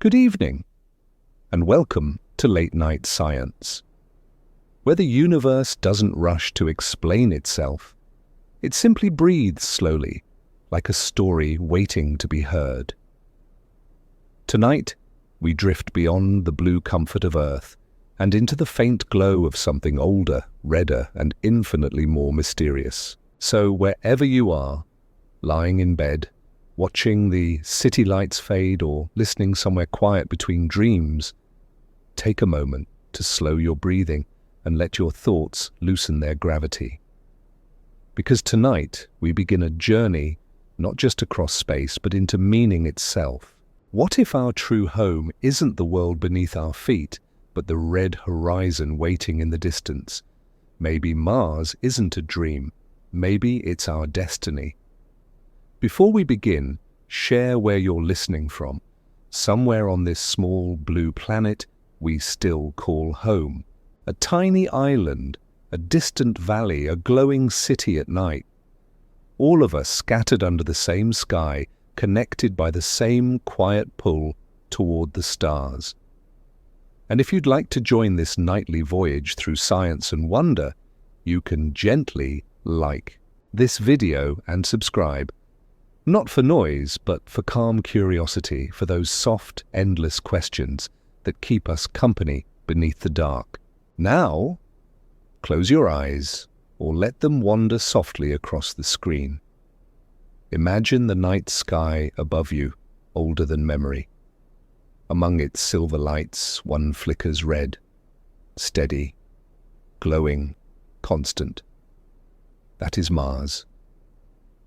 Good evening, and welcome to Late Night Science, where the universe doesn't rush to explain itself. It simply breathes slowly, like a story waiting to be heard. Tonight, we drift beyond the blue comfort of Earth and into the faint glow of something older, redder, and infinitely more mysterious. So wherever you are, lying in bed, watching the city lights fade, or listening somewhere quiet between dreams, take a moment to slow your breathing and let your thoughts loosen their gravity. Because tonight we begin a journey not just across space but into meaning itself. What if our true home isn't the world beneath our feet, but the red horizon waiting in the distance? Maybe Mars isn't a dream. Maybe it's our destiny. Before we begin, share where you're listening from. Somewhere on this small blue planet we still call home. A tiny island, a distant valley, a glowing city at night. All of us scattered under the same sky, connected by the same quiet pull toward the stars. And if you'd like to join this nightly voyage through science and wonder, you can gently like this video and subscribe. Not for noise, but for calm curiosity, for those soft, endless questions that keep us company beneath the dark. Now, close your eyes or let them wander softly across the screen. Imagine the night sky above you, older than memory. Among its silver lights, one flickers red, steady, glowing, constant. That is Mars.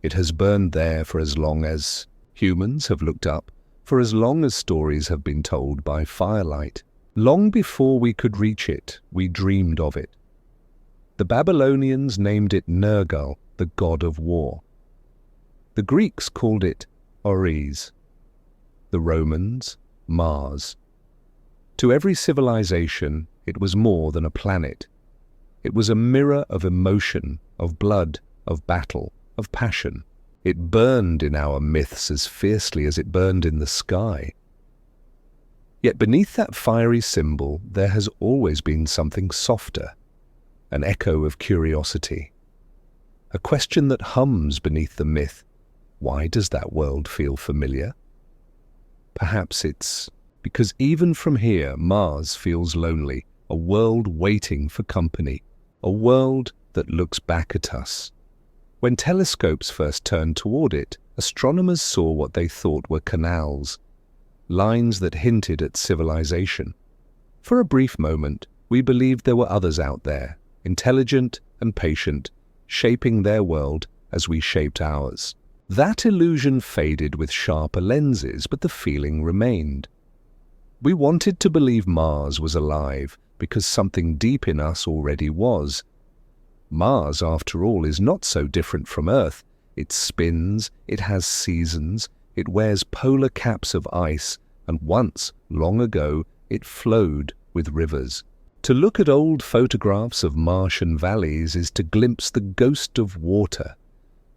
It has burned there for as long as humans have looked up, for as long as stories have been told by firelight. Long before we could reach it, we dreamed of it. The Babylonians named it Nergal, the god of war. The Greeks called it Ores. The Romans, Mars. To every civilization, it was more than a planet. It was a mirror of emotion, of blood, of battle, of passion. It burned in our myths as fiercely as it burned in the sky. Yet beneath that fiery symbol, there has always been something softer, an echo of curiosity, a question that hums beneath the myth. Why does that world feel familiar? Perhaps it's because even from here, Mars feels lonely, a world waiting for company, a world that looks back at us. When telescopes first turned toward it, astronomers saw what they thought were canals, lines that hinted at civilization. For a brief moment, we believed there were others out there, intelligent and patient, shaping their world as we shaped ours. That illusion faded with sharper lenses, but the feeling remained. We wanted to believe Mars was alive because something deep in us already was. Mars, after all, is not so different from Earth. It spins, it has seasons, it wears polar caps of ice, and once, long ago, it flowed with rivers. To look at old photographs of Martian valleys is to glimpse the ghost of water.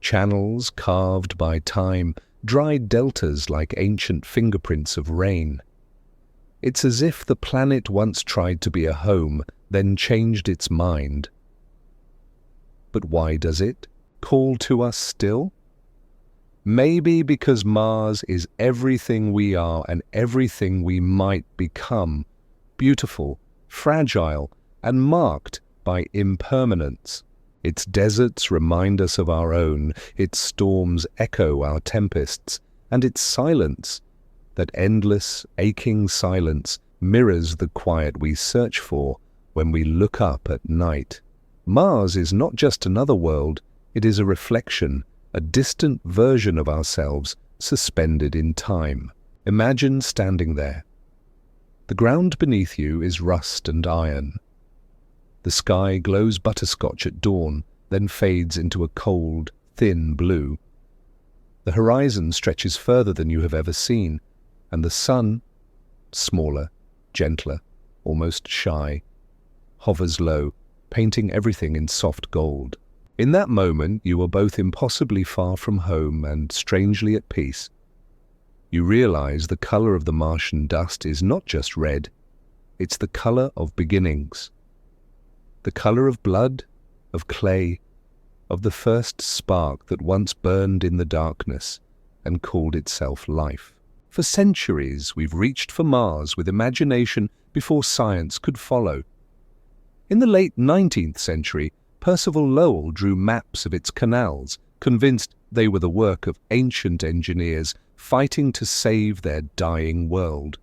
Channels carved by time, dry deltas like ancient fingerprints of rain. It's as if the planet once tried to be a home, then changed its mind. But why does it call to us still? Maybe because Mars is everything we are and everything we might become, beautiful, fragile, and marked by impermanence. Its deserts remind us of our own, its storms echo our tempests, and its silence, that endless, aching silence, mirrors the quiet we search for when we look up at night. Mars is not just another world, it is a reflection, a distant version of ourselves suspended in time. Imagine standing there. The ground beneath you is rust and iron. The sky glows butterscotch at dawn, then fades into a cold, thin blue. The horizon stretches further than you have ever seen, and the sun, smaller, gentler, almost shy, hovers low, painting everything in soft gold. In that moment, you are both impossibly far from home and strangely at peace. you realize the color of the Martian dust is not just red, it's the color of beginnings. The color of blood, of clay, of the first spark that once burned in the darkness and called itself life. For centuries, we've reached for Mars with imagination before science could follow. In the late 19th century, Percival Lowell drew maps of its canals, convinced they were the work of ancient engineers fighting to save their dying world.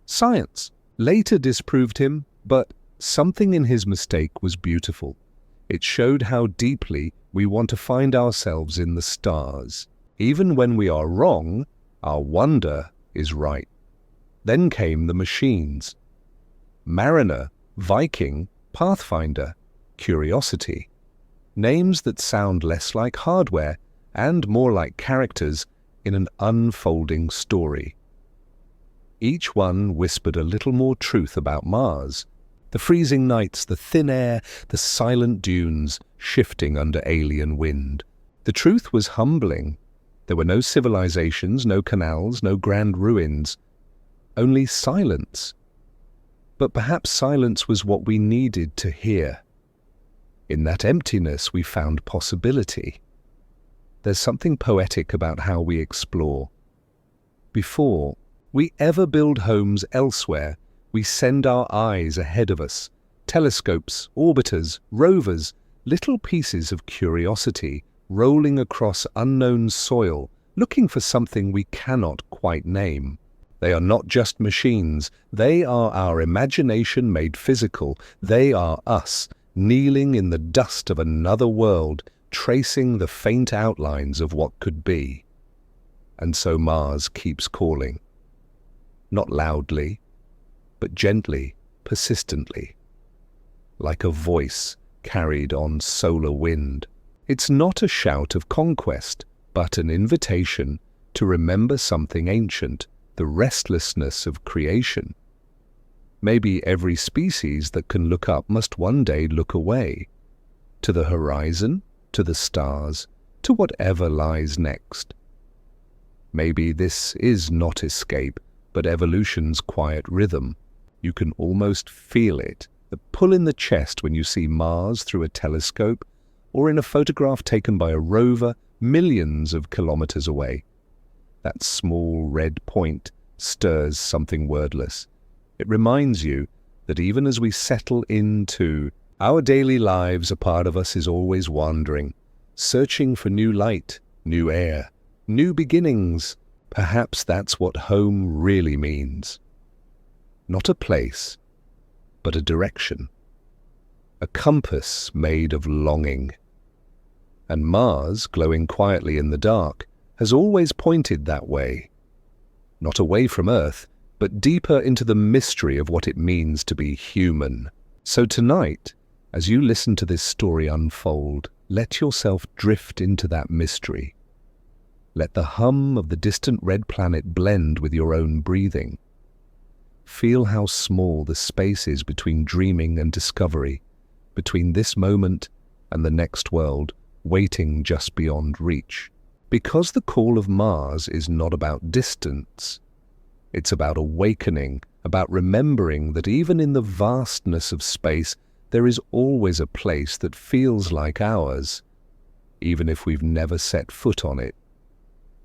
Science later disproved him, but something in his mistake was beautiful. It showed how deeply we want to find ourselves in the stars. Even when we are wrong, our wonder is right. Then came the machines. Mariner, Viking, Pathfinder, Curiosity. Names that sound less like hardware and more like characters in an unfolding story. Each one whispered a little more truth about Mars. The freezing nights, the thin air, the silent dunes shifting under alien wind. The truth was humbling. There were no civilizations, no canals, no grand ruins. Only silence. But perhaps silence was what we needed to hear. In that emptiness we found possibility. There's something poetic about how we explore. Before we ever build homes elsewhere, we send our eyes ahead of us. Telescopes, orbiters, rovers, little pieces of curiosity rolling across unknown soil, looking for something we cannot quite name. They are not just machines. They are our imagination made physical. They are us, kneeling in the dust of another world, tracing the faint outlines of what could be. And so Mars keeps calling. Not loudly, but gently, persistently. Like a voice carried on solar wind. It's not a shout of conquest, but an invitation to remember something ancient, the restlessness of creation. Maybe every species that can look up must one day look away, to the horizon, to the stars, to whatever lies next. Maybe this is not escape, but evolution's quiet rhythm. You can almost feel it, the pull in the chest when you see Mars through a telescope or in a photograph taken by a rover millions of kilometers away. That small red point stirs something wordless. It reminds you that even as we settle into our daily lives, a part of us is always wandering, searching for new light, new air, new beginnings. Perhaps that's what home really means. Not a place, but a direction. A compass made of longing. And Mars, glowing quietly in the dark, has always pointed that way. Not away from Earth, but deeper into the mystery of what it means to be human. So tonight, as you listen to this story unfold, let yourself drift into that mystery. Let the hum of the distant red planet blend with your own breathing. Feel how small the space is between dreaming and discovery, between this moment and the next world, waiting just beyond reach. Because the call of Mars is not about distance. It's about awakening, about remembering that even in the vastness of space, there is always a place that feels like ours, even if we've never set foot on it.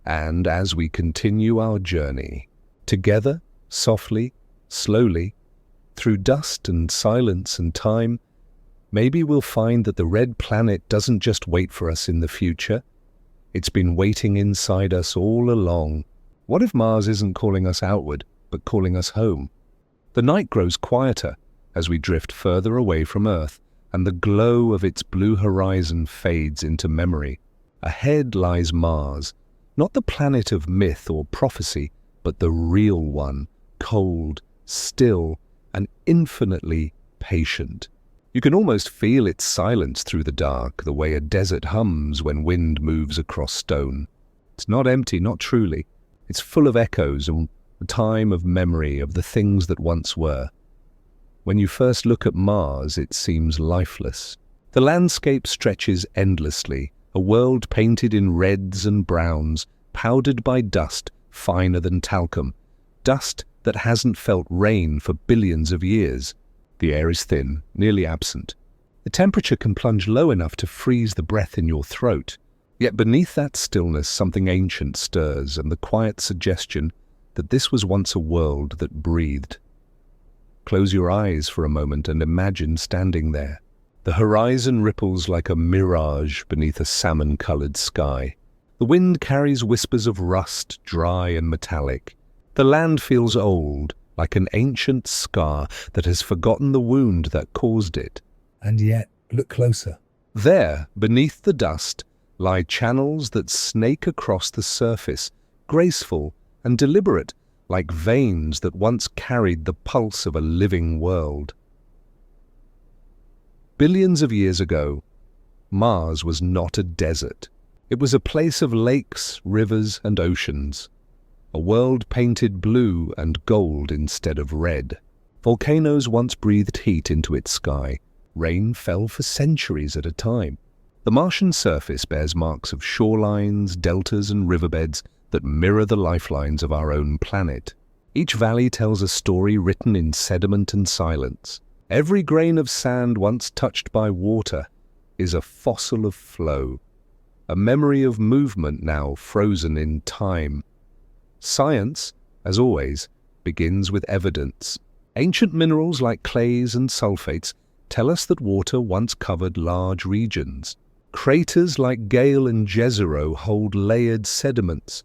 And as we continue our journey, together, softly, slowly, through dust and silence and time, maybe we'll find that the red planet doesn't just wait for us in the future. It's been waiting inside us all along. What if Mars isn't calling us outward, but calling us home? The night grows quieter as we drift further away from Earth, and the glow of its blue horizon fades into memory. Ahead lies Mars, not the planet of myth or prophecy, but the real one, cold, still, and infinitely patient. You can almost feel its silence through the dark, the way a desert hums when wind moves across stone. It's not empty, not truly. It's full of echoes and a time of memory of the things that once were. When you first look at Mars, it seems lifeless. The landscape stretches endlessly, a world painted in reds and browns, powdered by dust, finer than talcum, dust that hasn't felt rain for billions of years. The air is thin, nearly absent. The temperature can plunge low enough to freeze the breath in your throat. Yet beneath that stillness something ancient stirs, and the quiet suggestion that this was once a world that breathed. Close your eyes for a moment and imagine standing there. The horizon ripples like a mirage beneath a salmon-colored sky. The wind carries whispers of rust, dry and metallic. The land feels old, like an ancient scar that has forgotten the wound that caused it. And yet, look closer. There, beneath the dust, lie channels that snake across the surface, graceful and deliberate, like veins that once carried the pulse of a living world. Billions of years ago, Mars was not a desert. It was a place of lakes, rivers, and oceans. A world painted blue and gold instead of red. Volcanoes once breathed heat into its sky. Rain fell for centuries at a time. The Martian surface bears marks of shorelines, deltas, and riverbeds that mirror the lifelines of our own planet. Each valley tells a story written in sediment and silence. Every grain of sand once touched by water is a fossil of flow, a memory of movement now frozen in time. Science, as always, begins with evidence. Ancient minerals like clays and sulfates tell us that water once covered large regions. Craters like Gale and Jezero hold layered sediments,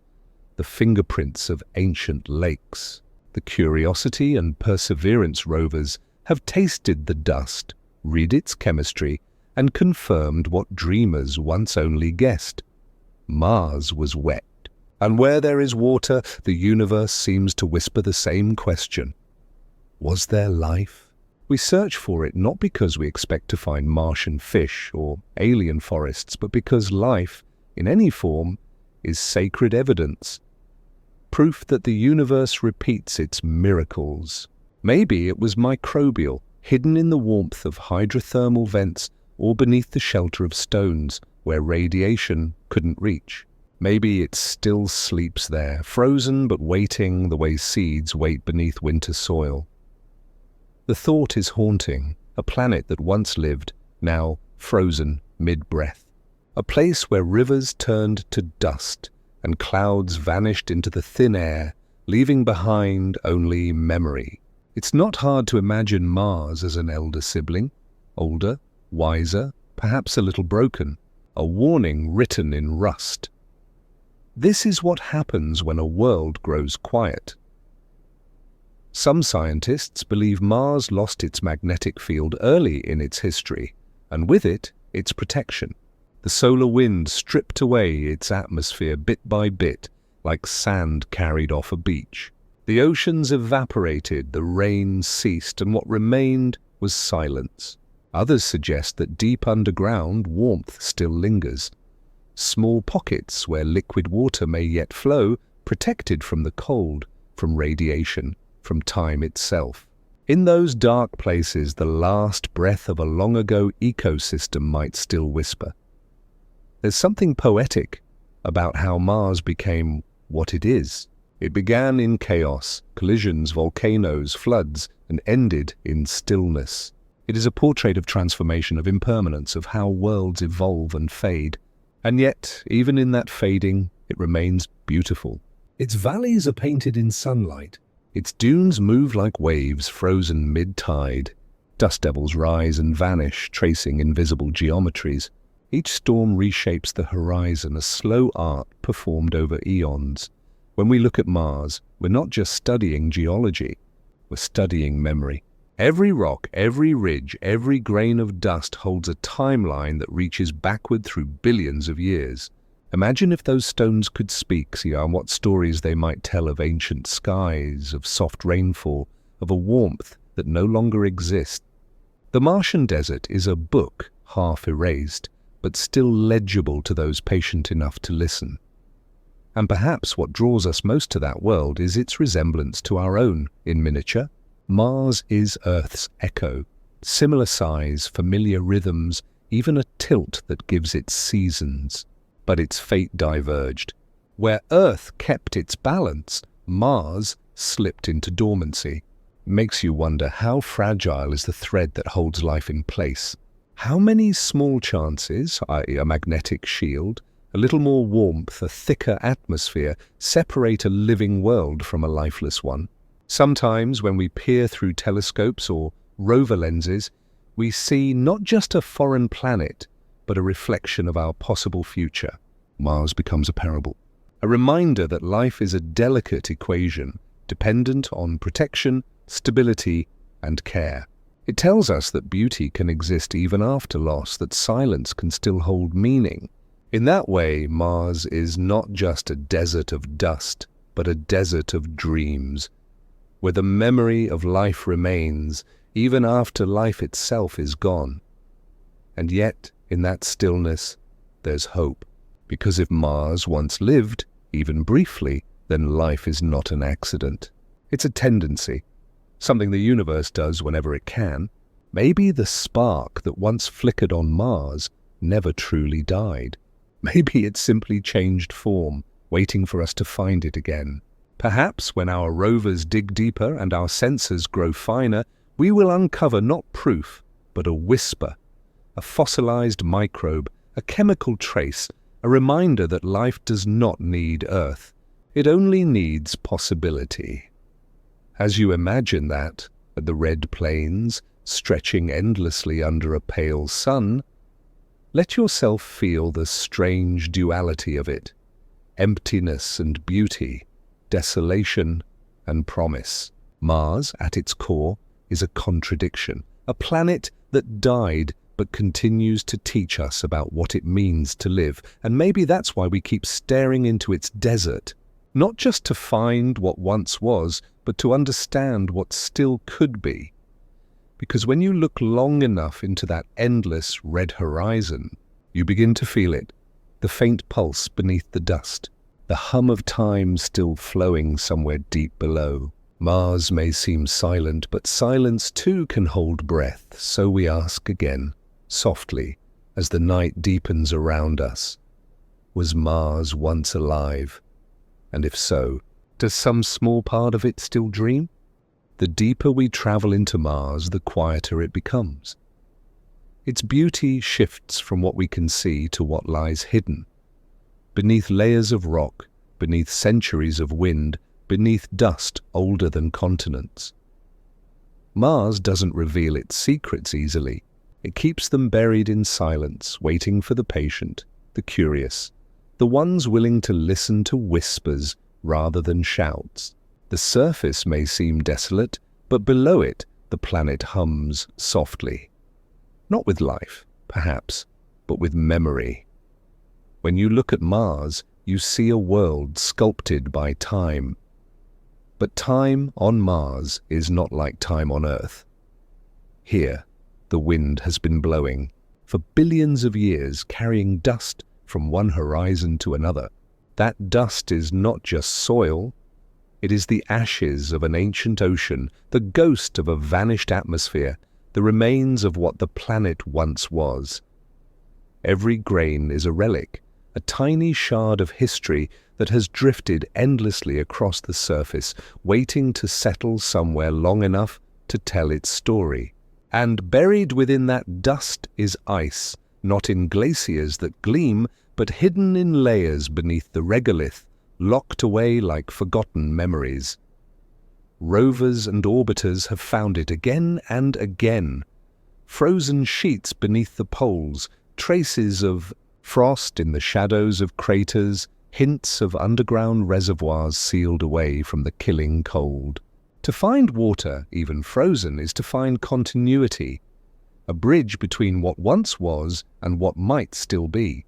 the fingerprints of ancient lakes. The Curiosity and Perseverance rovers have tasted the dust, read its chemistry, and confirmed what dreamers once only guessed. Mars was wet. And where there is water, the universe seems to whisper the same question. Was there life? We search for it not because we expect to find Martian fish or alien forests, but because life, in any form, is sacred evidence. Proof that the universe repeats its miracles. Maybe it was microbial, hidden in the warmth of hydrothermal vents or beneath the shelter of stones where radiation couldn't reach. Maybe it still sleeps there, frozen but waiting the way seeds wait beneath winter soil. The thought is haunting, a planet that once lived, now frozen mid-breath. A place where rivers turned to dust and clouds vanished into the thin air, leaving behind only memory. It's not hard to imagine Mars as an elder sibling, older, wiser, perhaps a little broken, a warning written in rust. This is what happens when a world grows quiet. Some scientists believe Mars lost its magnetic field early in its history, and with it, its protection. The solar wind stripped away its atmosphere bit by bit, like sand carried off a beach. The oceans evaporated, the rain ceased, and what remained was silence. Others suggest that deep underground warmth still lingers. Small pockets where liquid water may yet flow, protected from the cold, from radiation, from time itself. In those dark places, the last breath of a long-ago ecosystem might still whisper. There's something poetic about how Mars became what it is. It began in chaos, collisions, volcanoes, floods, and ended in stillness. It is a portrait of transformation, of impermanence, of how worlds evolve and fade. And yet, even in that fading, it remains beautiful. Its valleys are painted in sunlight. Its dunes move like waves frozen mid-tide. Dust devils rise and vanish, tracing invisible geometries. Each storm reshapes the horizon, a slow art performed over eons. When we look at Mars, we're not just studying geology, we're studying memory. Every rock, every ridge, every grain of dust holds a timeline that reaches backward through billions of years. Imagine if those stones could speak, what stories they might tell of ancient skies, of soft rainfall, of a warmth that no longer exists. The Martian desert is a book, half erased, but still legible to those patient enough to listen. And perhaps what draws us most to that world is its resemblance to our own in miniature. Mars is Earth's echo, similar size, familiar rhythms, even a tilt that gives it seasons. But its fate diverged. Where Earth kept its balance, Mars slipped into dormancy. Makes you wonder how fragile is the thread that holds life in place. How many small chances, i.e. a magnetic shield, a little more warmth, a thicker atmosphere, separate a living world from a lifeless one? Sometimes when we peer through telescopes or rover lenses, we see not just a foreign planet, but a reflection of our possible future. Mars becomes a parable. A reminder that life is a delicate equation, dependent on protection, stability, and care. It tells us that beauty can exist even after loss, that silence can still hold meaning. In that way, Mars is not just a desert of dust, but a desert of dreams, where the memory of life remains even after life itself is gone. And yet, in that stillness, there's hope. Because if Mars once lived, even briefly, then life is not an accident. It's a tendency, something the universe does whenever it can. Maybe the spark that once flickered on Mars never truly died. Maybe it simply changed form, waiting for us to find it again. Perhaps when our rovers dig deeper and our sensors grow finer, we will uncover not proof, but a whisper, a fossilized microbe, a chemical trace, a reminder that life does not need Earth. It only needs possibility. As you imagine that, at the red plains, stretching endlessly under a pale sun, let yourself feel the strange duality of it. Emptiness and beauty, desolation and promise. Mars, at its core, is a contradiction, a planet that died but continues to teach us about what it means to live. And maybe that's why we keep staring into its desert, not just to find what once was, but to understand what still could be. Because when you look long enough into that endless red horizon, you begin to feel it, the faint pulse beneath the dust, the hum of time still flowing somewhere deep below. Mars may seem silent, but silence too can hold breath, so we ask again, softly, as the night deepens around us, was Mars once alive? And if so, does some small part of it still dream? The deeper we travel into Mars, the quieter it becomes. Its beauty shifts from what we can see to what lies hidden. Beneath layers of rock, beneath centuries of wind, beneath dust older than continents. Mars doesn't reveal its secrets easily. It keeps them buried in silence, waiting for the patient, the curious, the ones willing to listen to whispers rather than shouts. The surface may seem desolate, but below it the planet hums softly. Not with life, perhaps, but with memory. When you look at Mars, you see a world sculpted by time. But time on Mars is not like time on Earth. Here, the wind has been blowing for billions of years, carrying dust from one horizon to another. That dust is not just soil, it is the ashes of an ancient ocean, the ghost of a vanished atmosphere, the remains of what the planet once was. Every grain is a relic, a tiny shard of history that has drifted endlessly across the surface, waiting to settle somewhere long enough to tell its story. And buried within that dust is ice, not in glaciers that gleam, but hidden in layers beneath the regolith, locked away like forgotten memories. Rovers and orbiters have found it again and again. Frozen sheets beneath the poles, traces of frost in the shadows of craters, hints of underground reservoirs sealed away from the killing cold. To find water, even frozen, is to find continuity, a bridge between what once was and what might still be.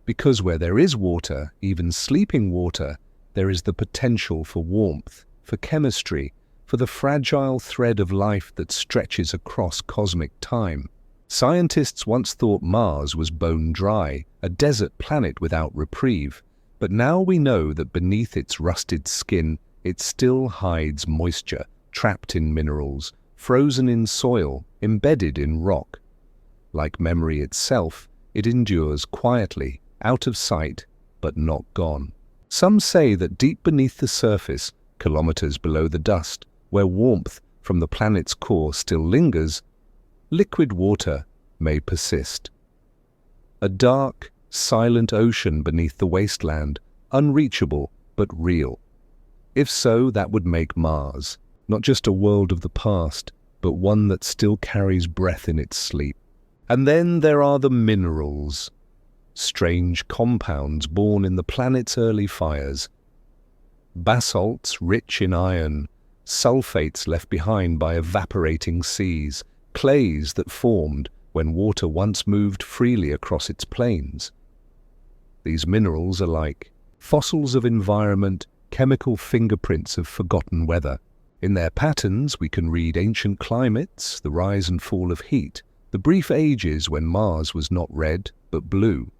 Because where there is water, even sleeping water, there is the potential for warmth, for chemistry, for the fragile thread of life that stretches across cosmic time. Scientists once thought Mars was bone dry, a desert planet without reprieve, but now we know that beneath its rusted skin, it still hides moisture, trapped in minerals, frozen in soil, embedded in rock. Like memory itself, it endures quietly, out of sight, but not gone. Some say that deep beneath the surface, kilometers below the dust, where warmth from the planet's core still lingers, liquid water may persist. A dark, silent ocean beneath the wasteland, unreachable but real. If so, that would make Mars not just a world of the past, but one that still carries breath in its sleep. And then there are the minerals, strange compounds born in the planet's early fires. Basalts rich in iron, sulfates left behind by evaporating seas, clays that formed when water once moved freely across its plains. These minerals are like fossils of environment, chemical fingerprints of forgotten weather. In their patterns we can read ancient climates, the rise and fall of heat, the brief ages when Mars was not red but blue.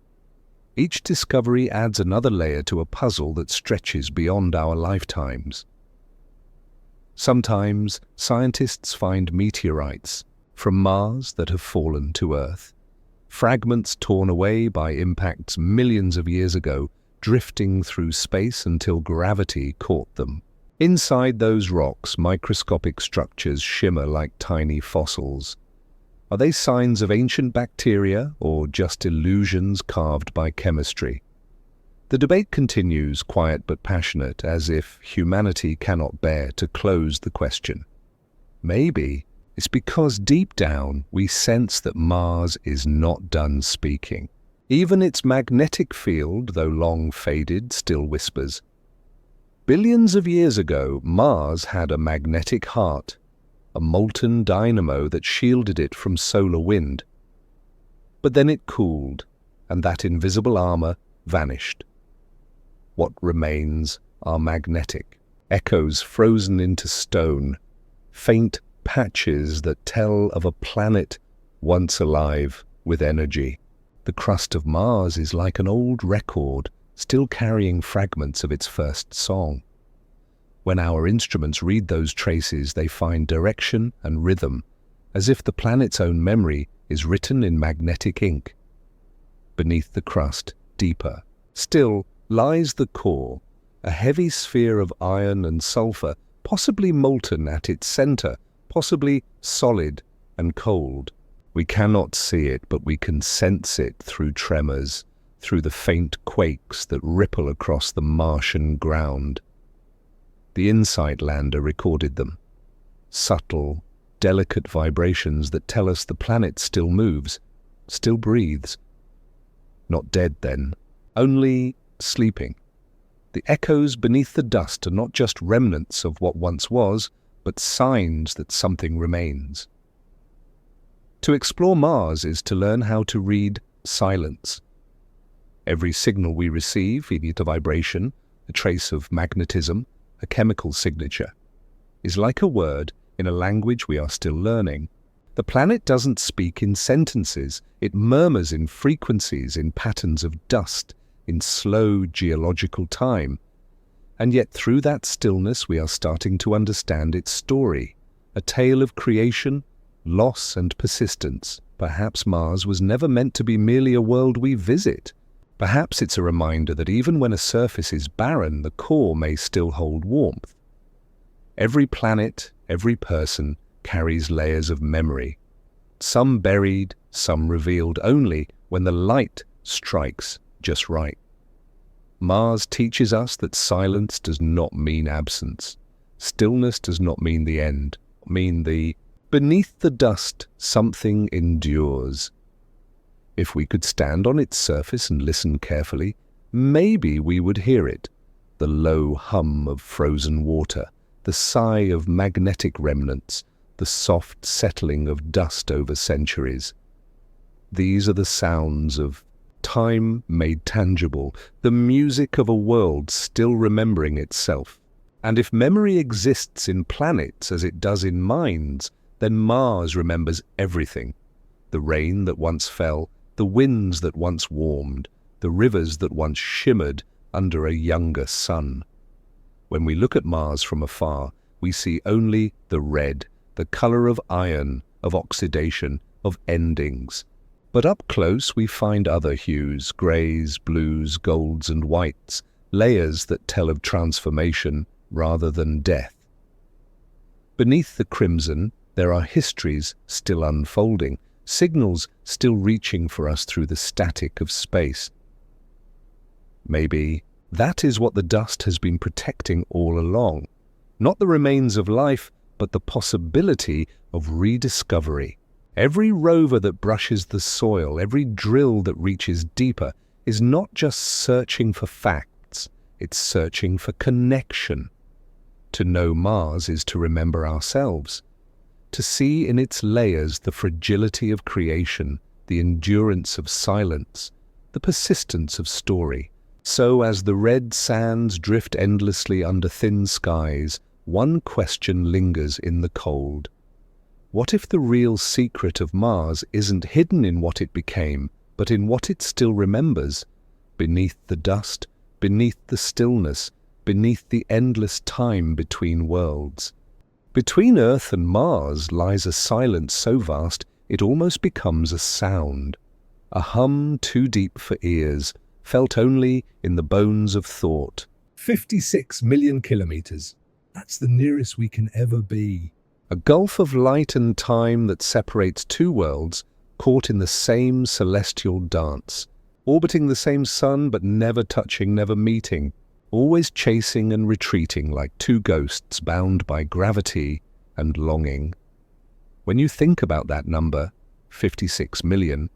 Each discovery adds another layer to a puzzle that stretches beyond our lifetimes. Sometimes scientists find meteorites from Mars that have fallen to Earth, fragments torn away by impacts millions of years ago, drifting through space until gravity caught them. Inside those rocks, microscopic structures shimmer like tiny fossils. Are they signs of ancient bacteria or just illusions carved by chemistry? The debate continues, quiet but passionate, as if humanity cannot bear to close the question. Maybe it's because deep down we sense that Mars is not done speaking. Even its magnetic field, though long faded, still whispers. Billions of years ago, Mars had a magnetic heart, a molten dynamo that shielded it from solar wind. But then it cooled, and that invisible armor vanished. What remains are magnetic, echoes frozen into stone, faint patches that tell of a planet once alive with energy. The crust of Mars is like an old record, still carrying fragments of its first song. When our instruments read those traces, they find direction and rhythm, as if the planet's own memory is written in magnetic ink. Beneath the crust, deeper, still lies the core, a heavy sphere of iron and sulfur, possibly molten at its center, possibly solid and cold. We cannot see it, but we can sense it through tremors, through the faint quakes that ripple across the Martian ground. The InSight lander recorded them. Subtle, delicate vibrations that tell us the planet still moves, still breathes. Not dead then, only sleeping. The echoes beneath the dust are not just remnants of what once was, but signs that something remains. To explore Mars is to learn how to read silence. Every signal we receive, be it a vibration, a trace of magnetism, a chemical signature, is like a word in a language we are still learning. The planet doesn't speak in sentences, it murmurs in frequencies, in patterns of dust, in slow geological time. And yet through that stillness we are starting to understand its story, a tale of creation, loss and persistence. Perhaps Mars was never meant to be merely a world we visit. Perhaps it's a reminder that even when a surface is barren, the core may still hold warmth. Every planet, every person carries layers of memory, some buried, some revealed only when the light strikes just right. Mars teaches us that silence does not mean absence. Stillness does not mean the end, beneath the dust something endures. If we could stand on its surface and listen carefully, maybe we would hear it, the low hum of frozen water, the sigh of magnetic remnants, the soft settling of dust over centuries. These are the sounds of time made tangible, the music of a world still remembering itself. And if memory exists in planets as it does in minds, then Mars remembers everything. The rain that once fell, the winds that once warmed, the rivers that once shimmered under a younger sun. When we look at Mars from afar, we see only the red, the color of iron, of oxidation, of endings. But up close we find other hues, greys, blues, golds and whites, layers that tell of transformation rather than death. Beneath the crimson, there are histories still unfolding, signals still reaching for us through the static of space. Maybe that is what the dust has been protecting all along. Not the remains of life, but the possibility of rediscovery. Every rover that brushes the soil, every drill that reaches deeper, is not just searching for facts, it's searching for connection. To know Mars is to remember ourselves, to see in its layers the fragility of creation, the endurance of silence, the persistence of story. So as the red sands drift endlessly under thin skies, one question lingers in the cold. What if the real secret of Mars isn't hidden in what it became, but in what it still remembers? Beneath the dust, beneath the stillness, beneath the endless time between worlds. Between Earth and Mars lies a silence so vast it almost becomes a sound, a hum too deep for ears, felt only in the bones of thought. 56 million kilometers. That's the nearest we can ever be. A gulf of light and time that separates two worlds caught in the same celestial dance, orbiting the same sun but never touching, never meeting, always chasing and retreating like two ghosts bound by gravity and longing. When you think about that number, 56 million,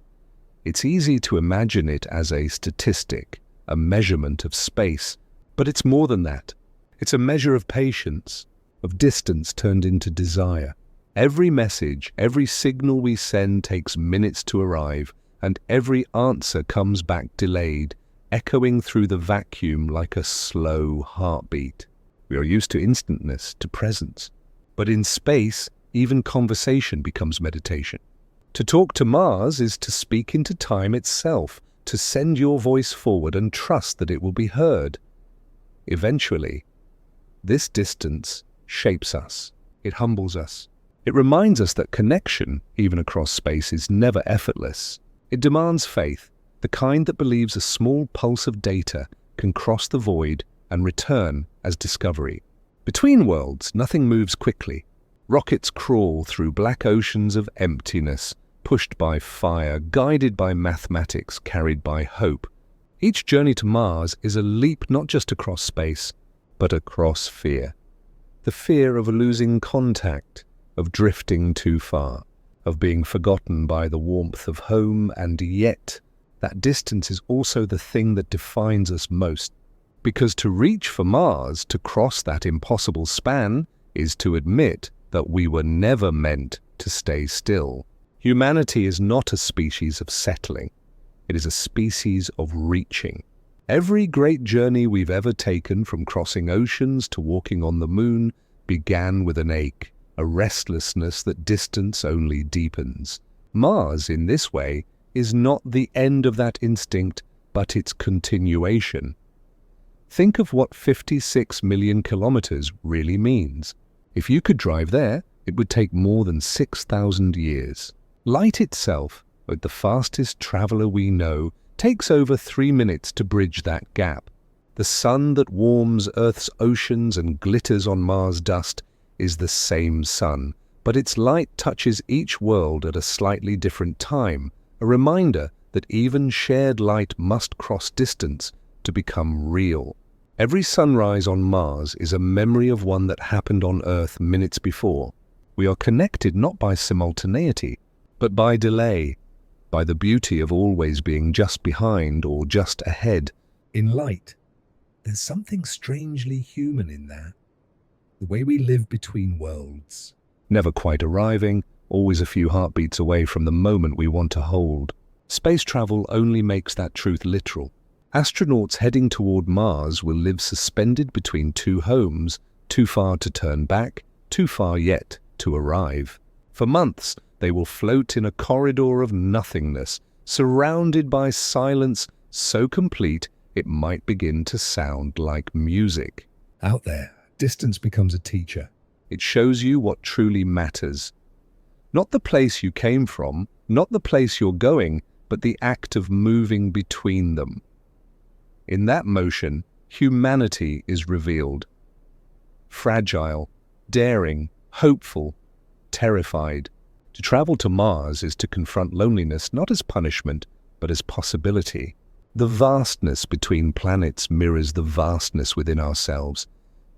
it's easy to imagine it as a statistic, a measurement of space, but it's more than that. It's a measure of patience, of distance turned into desire. Every message, every signal we send takes minutes to arrive, and every answer comes back delayed, echoing through the vacuum like a slow heartbeat. We are used to instantness, to presence. But in space, even conversation becomes meditation. To talk to Mars is to speak into time itself, to send your voice forward and trust that it will be heard. Eventually, this distance shapes us. It humbles us. It reminds us that connection, even across space, is never effortless. It demands faith, the kind that believes a small pulse of data can cross the void and return as discovery. Between worlds, nothing moves quickly. Rockets crawl through black oceans of emptiness, pushed by fire, guided by mathematics, carried by hope. Each journey to Mars is a leap not just across space, but across fear. The fear of losing contact, of drifting too far, of being forgotten by the warmth of home, and yet that distance is also the thing that defines us most. Because to reach for Mars, to cross that impossible span, is to admit that we were never meant to stay still. Humanity is not a species of settling. It is a species of reaching. Every great journey we've ever taken, from crossing oceans to walking on the moon, began with an ache, a restlessness that distance only deepens. Mars, in this way, is not the end of that instinct, but its continuation. Think of what 56 million kilometers really means. If you could drive there, it would take more than 6,000 years. Light itself, the fastest traveler we know, takes over 3 minutes to bridge that gap. The sun that warms Earth's oceans and glitters on Mars' dust is the same sun, but its light touches each world at a slightly different time, a reminder that even shared light must cross distance to become real. Every sunrise on Mars is a memory of one that happened on Earth minutes before. We are connected not by simultaneity, but by delay, by the beauty of always being just behind or just ahead. In light, there's something strangely human in that. The way we live between worlds. Never quite arriving, always a few heartbeats away from the moment we want to hold. Space travel only makes that truth literal. Astronauts heading toward Mars will live suspended between two homes, too far to turn back, too far yet to arrive. For months, they will float in a corridor of nothingness, surrounded by silence so complete it might begin to sound like music. Out there, distance becomes a teacher. It shows you what truly matters. Not the place you came from, not the place you're going, but the act of moving between them. In that motion, humanity is revealed. Fragile, daring, hopeful, terrified. To travel to Mars is to confront loneliness not as punishment, but as possibility. The vastness between planets mirrors the vastness within ourselves,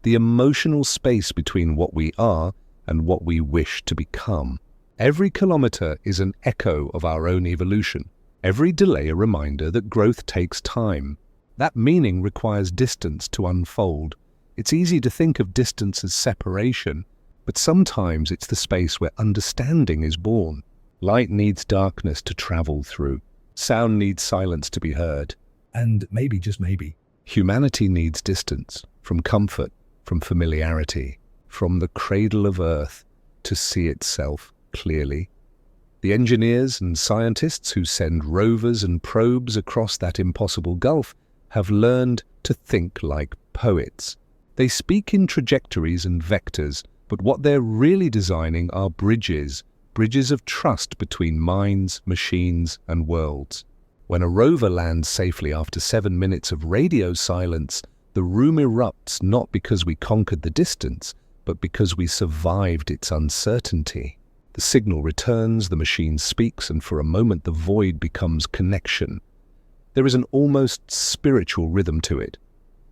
the emotional space between what we are and what we wish to become. Every kilometer is an echo of our own evolution. Every delay a reminder that growth takes time. That meaning requires distance to unfold. It's easy to think of distance as separation, but sometimes it's the space where understanding is born. Light needs darkness to travel through. Sound needs silence to be heard. And maybe, just maybe, Humanity needs distance, from comfort, from familiarity, from the cradle of Earth, to see itself clearly. The engineers and scientists who send rovers and probes across that impossible gulf have learned to think like poets. They speak in trajectories and vectors, but what they're really designing are bridges of trust between minds, machines, and worlds. When a rover lands safely after 7 minutes of radio silence, the room erupts not because we conquered the distance, but because we survived its uncertainty. The signal returns, the machine speaks, and for a moment the void becomes connection. There is an almost spiritual rhythm to it.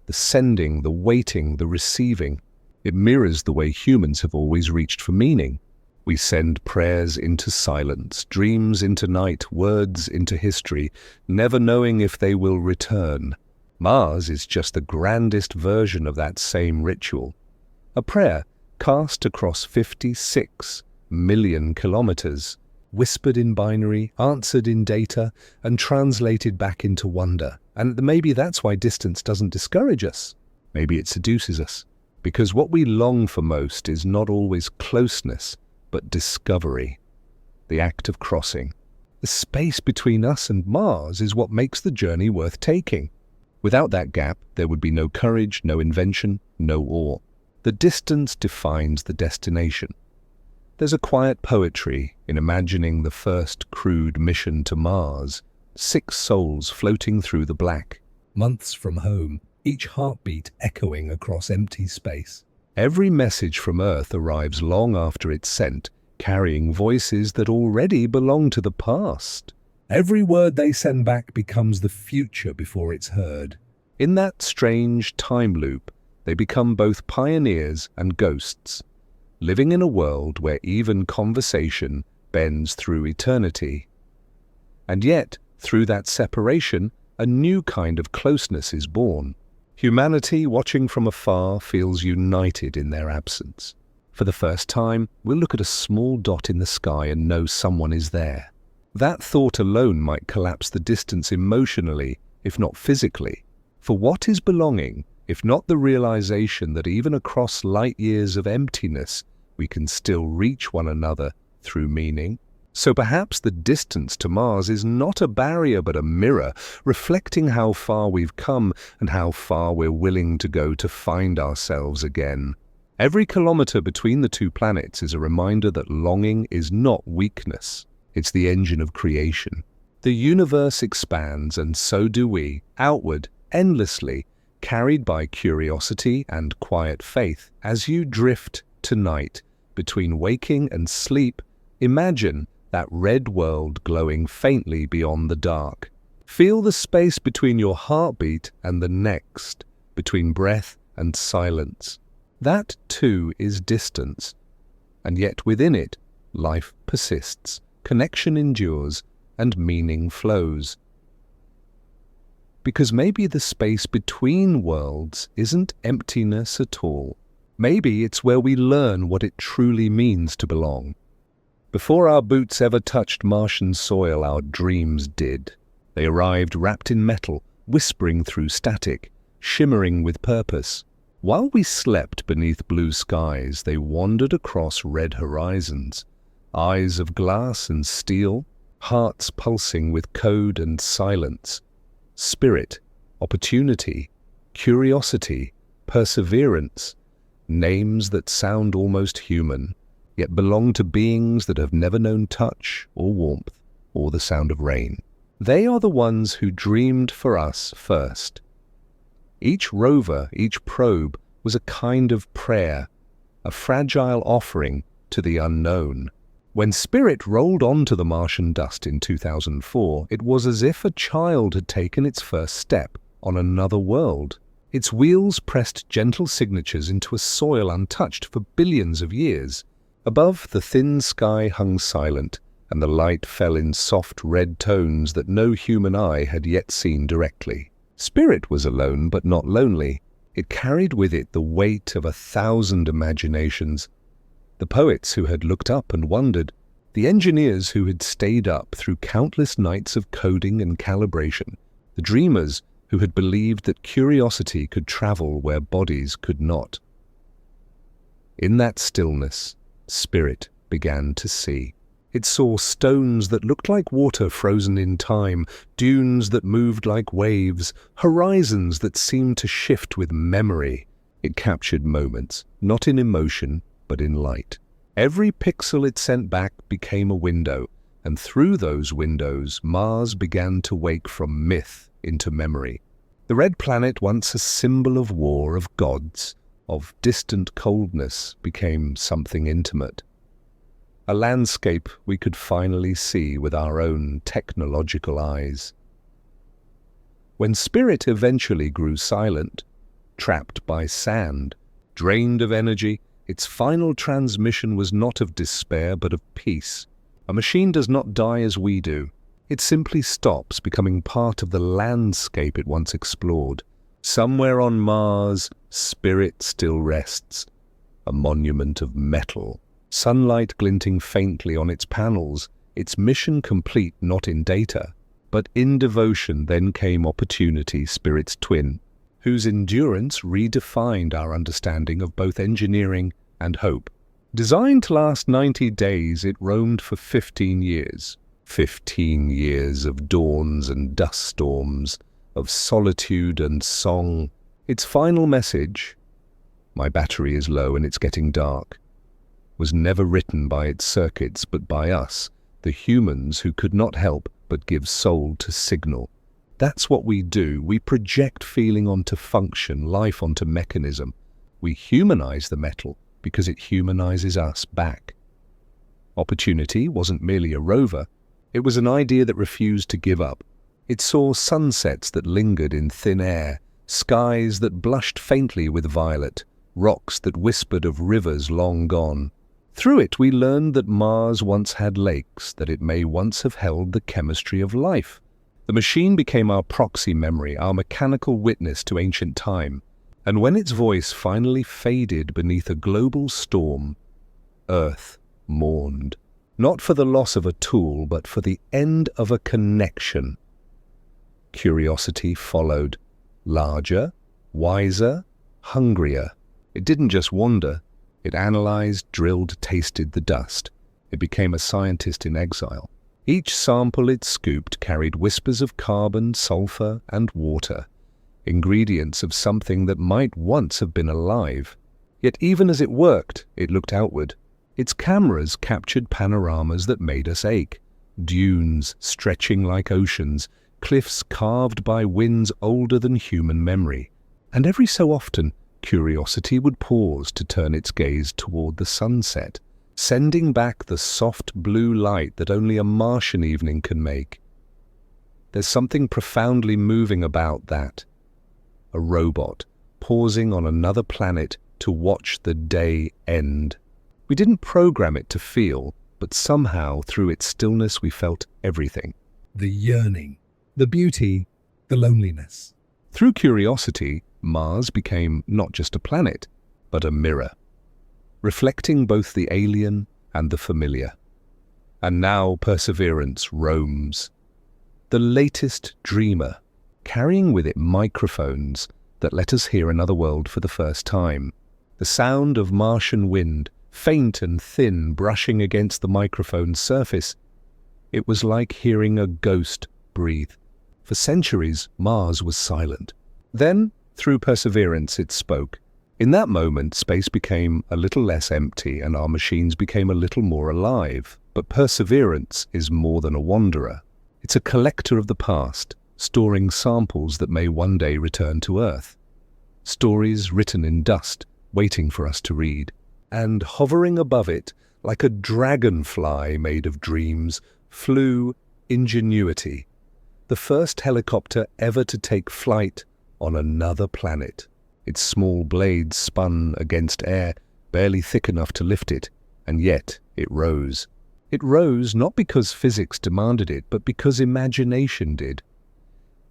The sending, the waiting, the receiving. It mirrors the way humans have always reached for meaning. We send prayers into silence, dreams into night, words into history, never knowing if they will return. Mars is just the grandest version of that same ritual. A prayer cast across 56 million kilometers, whispered in binary, answered in data, and translated back into wonder. And maybe that's why distance doesn't discourage us. Maybe it seduces us. Because what we long for most is not always closeness, but discovery. The act of crossing. The space between us and Mars is what makes the journey worth taking. Without that gap, there would be no courage, no invention, no awe. The distance defines the destination. There's a quiet poetry in imagining the first crewed mission to Mars, 6 souls floating through the black. months from home, each heartbeat echoing across empty space. Every message from Earth arrives long after it's sent, carrying voices that already belong to the past. Every word they send back becomes the future before it's heard. In that strange time loop, they become both pioneers and ghosts, living in a world where even conversation bends through eternity. And yet, through that separation, a new kind of closeness is born. Humanity, watching from afar, feels united in their absence. For the first time, we'll look at a small dot in the sky and know someone is there. That thought alone might collapse the distance emotionally, if not physically. For what is belonging, if not the realization that even across light years of emptiness, we can still reach one another through meaning? So perhaps the distance to Mars is not a barrier but a mirror, reflecting how far we've come and how far we're willing to go to find ourselves again. Every kilometer between the two planets is a reminder that longing is not weakness. It's the engine of creation. The universe expands, and so do we, outward, endlessly, carried by curiosity and quiet faith. As you drift tonight, between waking and sleep, imagine that red world glowing faintly beyond the dark. Feel the space between your heartbeat and the next, between breath and silence. That too is distance. And yet within it, life persists, connection endures, and meaning flows. Because maybe the space between worlds isn't emptiness at all. Maybe it's where we learn what it truly means to belong. Before our boots ever touched Martian soil, our dreams did. They arrived wrapped in metal, whispering through static, shimmering with purpose. While we slept beneath blue skies, they wandered across red horizons, eyes of glass and steel, hearts pulsing with code and silence. Spirit, opportunity, curiosity, perseverance, names that sound almost human, yet belong to beings that have never known touch or warmth or the sound of rain. They are the ones who dreamed for us first. Each rover, each probe, was a kind of prayer, a fragile offering to the unknown. When Spirit rolled onto the Martian dust in 2004, it was as if a child had taken its first step on another world. Its wheels pressed gentle signatures into a soil untouched for billions of years. Above, the thin sky hung silent, and the light fell in soft red tones that no human eye had yet seen directly. Spirit was alone but not lonely. It carried with it the weight of 1,000 imaginations. The poets who had looked up and wondered, the engineers who had stayed up through countless nights of coding and calibration, the dreamers who had believed that curiosity could travel where bodies could not. In that stillness, Spirit began to see. It saw stones that looked like water frozen in time, dunes that moved like waves, horizons that seemed to shift with memory. It captured moments, not in emotion, but in light. Every pixel it sent back became a window, and through those windows, Mars began to wake from myth into memory. The red planet, once a symbol of war, of gods, of distant coldness, became something intimate. A landscape we could finally see with our own technological eyes. When Spirit eventually grew silent, trapped by sand, drained of energy, its final transmission was not of despair but of peace. A machine does not die as we do. It simply stops, becoming part of the landscape it once explored. Somewhere on Mars, Spirit still rests, a monument of metal, sunlight glinting faintly on its panels, its mission complete not in data, but in devotion. Then came Opportunity, Spirit's twin, whose endurance redefined our understanding of both engineering and hope. Designed to last 90 days, it roamed for 15 years. 15 years of dawns and dust storms, of solitude and song. Its final message, "My battery is low and it's getting dark," was never written by its circuits but by us, the humans who could not help but give soul to signal. That's what we do. We project feeling onto function, life onto mechanism. We humanize the metal because it humanizes us back. Opportunity wasn't merely a rover. It was an idea that refused to give up. It saw sunsets that lingered in thin air, skies that blushed faintly with violet, rocks that whispered of rivers long gone. Through it we learned that Mars once had lakes, that it may once have held the chemistry of life. The machine became our proxy memory, our mechanical witness to ancient time. And when its voice finally faded beneath a global storm, Earth mourned. Not for the loss of a tool, but for the end of a connection. Curiosity followed, larger, wiser, hungrier. It didn't just wander. It analyzed, drilled, tasted the dust. It became a scientist in exile. Each sample it scooped carried whispers of carbon, sulfur, and water, ingredients of something that might once have been alive. Yet even as it worked, it looked outward. Its cameras captured panoramas that made us ache. Dunes stretching like oceans, cliffs carved by winds older than human memory. And every so often, Curiosity would pause to turn its gaze toward the sunset, sending back the soft blue light that only a Martian evening can make. There's something profoundly moving about that. A robot pausing on another planet to watch the day end. We didn't program it to feel, but somehow through its stillness we felt everything. The yearning, the beauty, the loneliness. Through Curiosity, Mars became not just a planet, but a mirror, reflecting both the alien and the familiar. And now Perseverance roams, the latest dreamer, carrying with it microphones that let us hear another world for the first time. The sound of Martian wind, faint and thin, brushing against the microphone's surface. It was like hearing a ghost breathe. For centuries, Mars was silent. Then, through Perseverance, it spoke. In that moment, space became a little less empty and our machines became a little more alive. But Perseverance is more than a wanderer. It's a collector of the past, storing samples that may one day return to Earth. stories written in dust, waiting for us to read. And hovering above it, like a dragonfly made of dreams, flew Ingenuity, the first helicopter ever to take flight on another planet. Its small blades spun against air, barely thick enough to lift it, and yet it rose. It rose not because physics demanded it, but because imagination did.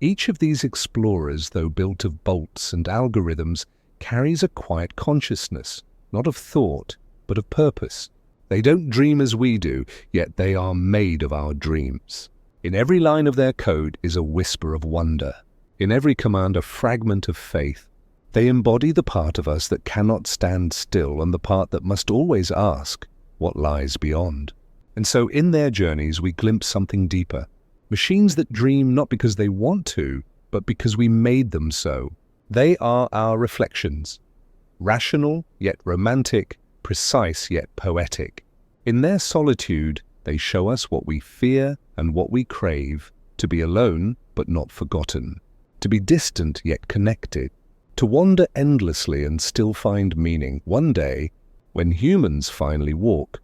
Each of these explorers, though built of bolts and algorithms, carries a quiet consciousness, not of thought, but of purpose. They don't dream as we do, yet they are made of our dreams. In every line of their code is a whisper of wonder. In every command a fragment of faith. They embody the part of us that cannot stand still and the part that must always ask what lies beyond. And so in their journeys we glimpse something deeper. Machines that dream not because they want to, but because we made them so. They are our reflections. Rational yet romantic, precise yet poetic. In their solitude, they show us what we fear and what we crave, to be alone but not forgotten, to be distant yet connected, to wander endlessly and still find meaning. One day, when humans finally walk,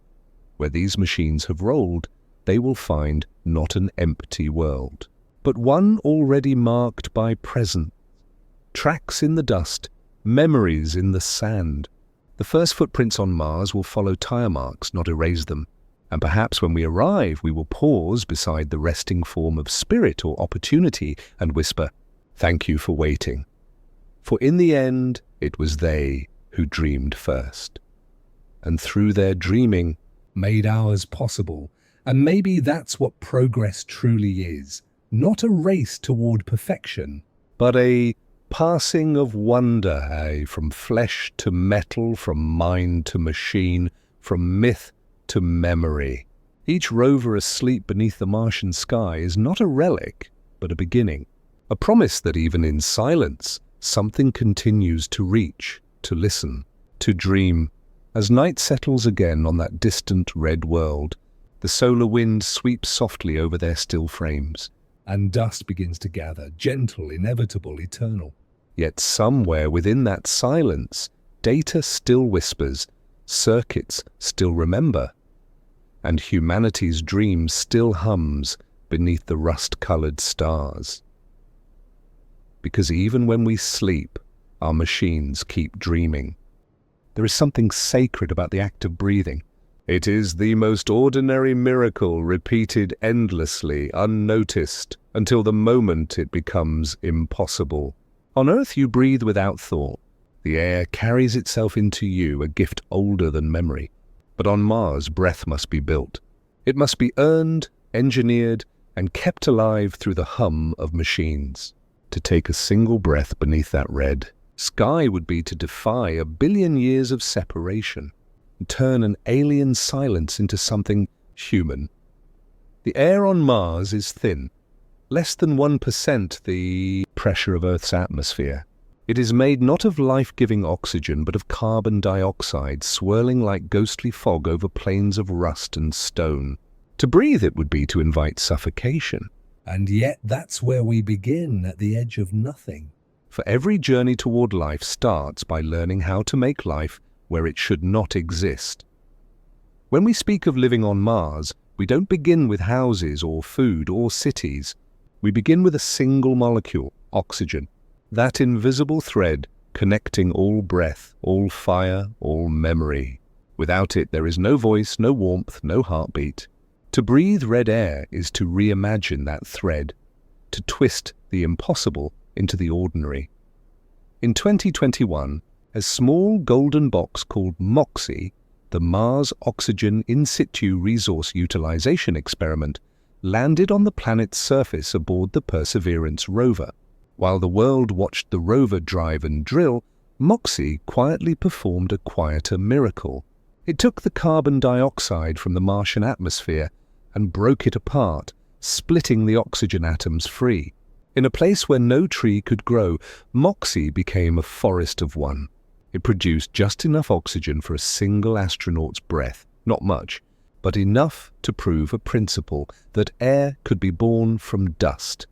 where these machines have rolled, they will find not an empty world, but one already marked by presence, tracks in the dust, memories in the sand. The first footprints on Mars will follow tire marks, not erase them. And perhaps when we arrive, we will pause beside the resting form of spirit or opportunity and whisper, "Thank you for waiting." For in the end, it was they who dreamed first. And through their dreaming, made ours possible. And maybe that's what progress truly is. Not a race toward perfection, but a passing of wonder, from flesh to metal, from mind to machine, from myth to memory. Each rover asleep beneath the Martian sky is not a relic, but a beginning. A promise that even in silence, something continues to reach, to listen, to dream. As night settles again on that distant red world, the solar wind sweeps softly over their still frames. and dust begins to gather, gentle, inevitable, eternal. Yet somewhere within that silence, data still whispers, circuits still remember, and humanity's dream still hums beneath the rust-colored stars. Because even when we sleep, our machines keep dreaming. There is something sacred about the act of breathing. It is the most ordinary miracle repeated endlessly, unnoticed, until the moment it becomes impossible. On Earth you breathe without thought. The air carries itself into you, a gift older than memory. But on Mars, breath must be built. It must be earned, engineered, and kept alive through the hum of machines. To take a single breath beneath that red sky would be to defy 1 billion years of separation, and turn an alien silence into something human. The air on Mars is thin, less than 1% the pressure of Earth's atmosphere. It is made not of life-giving oxygen, but of carbon dioxide swirling like ghostly fog over plains of rust and stone. To breathe it would be to invite suffocation. And yet that's where we begin, at the edge of nothing. For every journey toward life starts by learning how to make life where it should not exist. When we speak of living on Mars, we don't begin with houses or food or cities. We begin with a single molecule, oxygen, that invisible thread connecting all breath, all fire, all memory. Without it, there is no voice, no warmth, no heartbeat. To breathe red air is to reimagine that thread, to twist the impossible into the ordinary. In 2021, a small golden box called MOXIE, the Mars Oxygen In Situ Resource Utilization Experiment, landed on the planet's surface aboard the Perseverance rover. While the world watched the rover drive and drill, MOXIE quietly performed a quieter miracle. It took the carbon dioxide from the Martian atmosphere and broke it apart, splitting the oxygen atoms free. In a place where no tree could grow, MOXIE became a forest of one. It produced just enough oxygen for a single astronaut's breath, not much, but enough to prove a principle that air could be born from dust.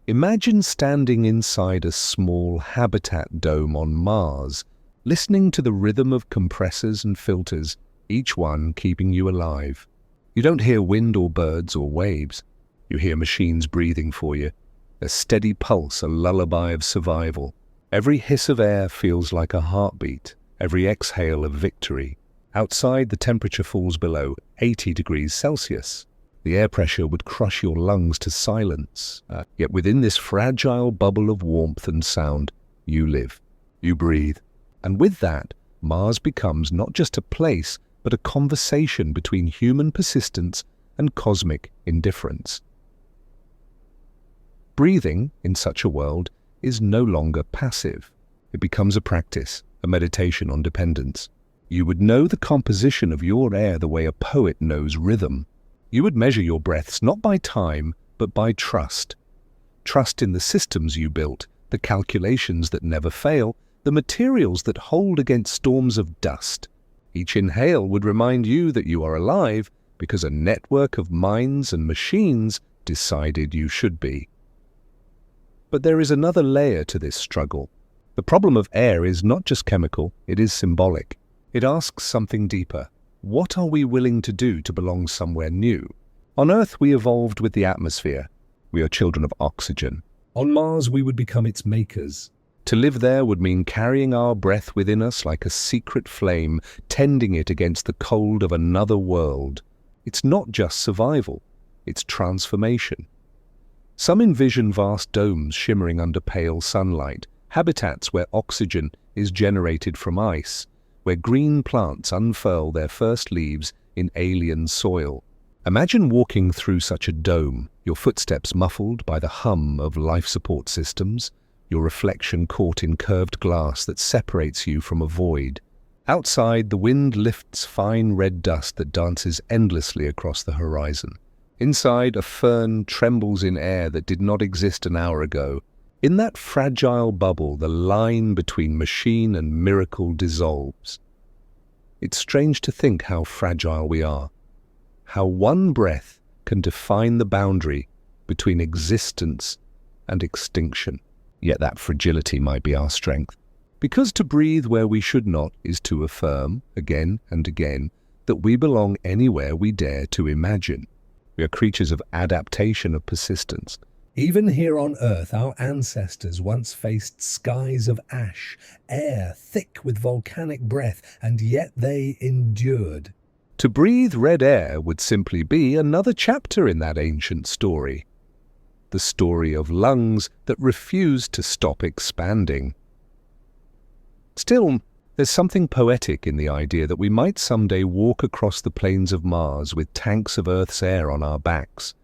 Imagine standing inside a small habitat dome on Mars, listening to the rhythm of compressors and filters, each one keeping you alive. You don't hear wind or birds or waves. You hear machines breathing for you, a steady pulse, a lullaby of survival. Every hiss of air feels like a heartbeat, every exhale a victory. Outside, the temperature falls below 80 degrees Celsius. The air pressure would crush your lungs to silence. Yet within this fragile bubble of warmth and sound, you live, you breathe. And with that, Mars becomes not just a place, but a conversation between human persistence and cosmic indifference. Breathing in such a world is no longer passive. It becomes a practice, a meditation on dependence. You would know the composition of your air the way a poet knows rhythm. You would measure your breaths not by time, but by trust. Trust in the systems you built, the calculations that never fail, the materials that hold against storms of dust. Each inhale would remind you that you are alive because a network of minds and machines decided you should be. But there is another layer to this struggle. The problem of air is not just chemical, it is symbolic. It asks something deeper. What are we willing to do to belong somewhere new? On Earth, we evolved with the atmosphere. We are children of oxygen. On Mars, we would become its makers. To live there would mean carrying our breath within us like a secret flame, tending it against the cold of another world. It's not just survival, it's transformation. Some envision vast domes shimmering under pale sunlight, habitats where oxygen is generated from ice, where green plants unfurl their first leaves in alien soil. Imagine walking through such a dome, your footsteps muffled by the hum of life support systems, your reflection caught in curved glass that separates you from a void. Outside, the wind lifts fine red dust that dances endlessly across the horizon. Inside, a fern trembles in air that did not exist an hour ago. In that fragile bubble, the line between machine and miracle dissolves. It's strange to think how fragile we are, how one breath can define the boundary between existence and extinction. Yet that fragility might be our strength. Because to breathe where we should not is to affirm, again and again, that we belong anywhere we dare to imagine. We are creatures of adaptation, of persistence. Even here on Earth, our ancestors once faced skies of ash, air thick with volcanic breath, and yet they endured. To breathe red air would simply be another chapter in that ancient story. The story of lungs that refused to stop expanding. Still, there's something poetic in the idea that we might someday walk across the plains of Mars with tanks of Earth's air on our backs,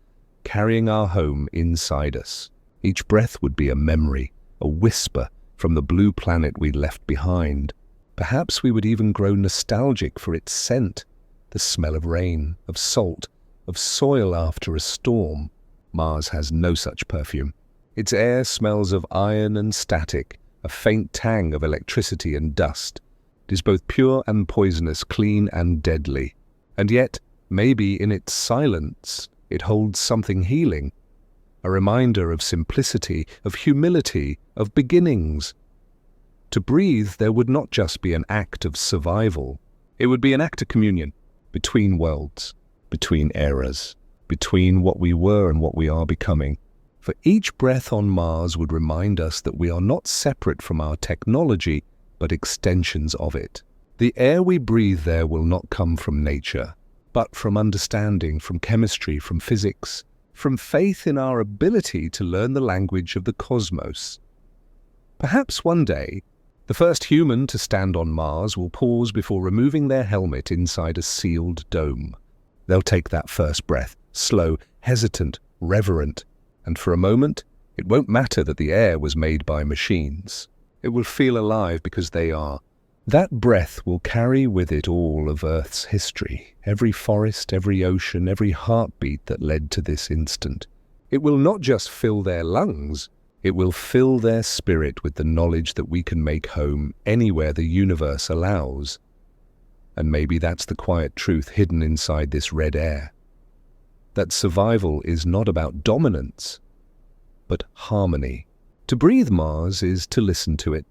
carrying our home inside us. Each breath would be a memory, a whisper from the blue planet we left behind. Perhaps we would even grow nostalgic for its scent, the smell of rain, of salt, of soil after a storm. Mars has no such perfume. Its air smells of iron and static, a faint tang of electricity and dust. It is both pure and poisonous, clean and deadly. And yet, maybe in its silence, it holds something healing, a reminder of simplicity, of humility, of beginnings. To breathe, there would not just be an act of survival. It would be an act of communion between worlds, between eras, between what we were and what we are becoming. For each breath on Mars would remind us that we are not separate from our technology, but extensions of it. The air we breathe there will not come from nature, but from understanding, from chemistry, from physics, from faith in our ability to learn the language of the cosmos. Perhaps one day, the first human to stand on Mars will pause before removing their helmet inside a sealed dome. They'll take that first breath, slow, hesitant, reverent, and for a moment, it won't matter that the air was made by machines. It will feel alive because they are. That breath will carry with it all of Earth's history, every forest, every ocean, every heartbeat that led to this instant. It will not just fill their lungs, it will fill their spirit with the knowledge that we can make home anywhere the universe allows. And maybe that's the quiet truth hidden inside this red air. That survival is not about dominance, but harmony. To breathe Mars is to listen to it,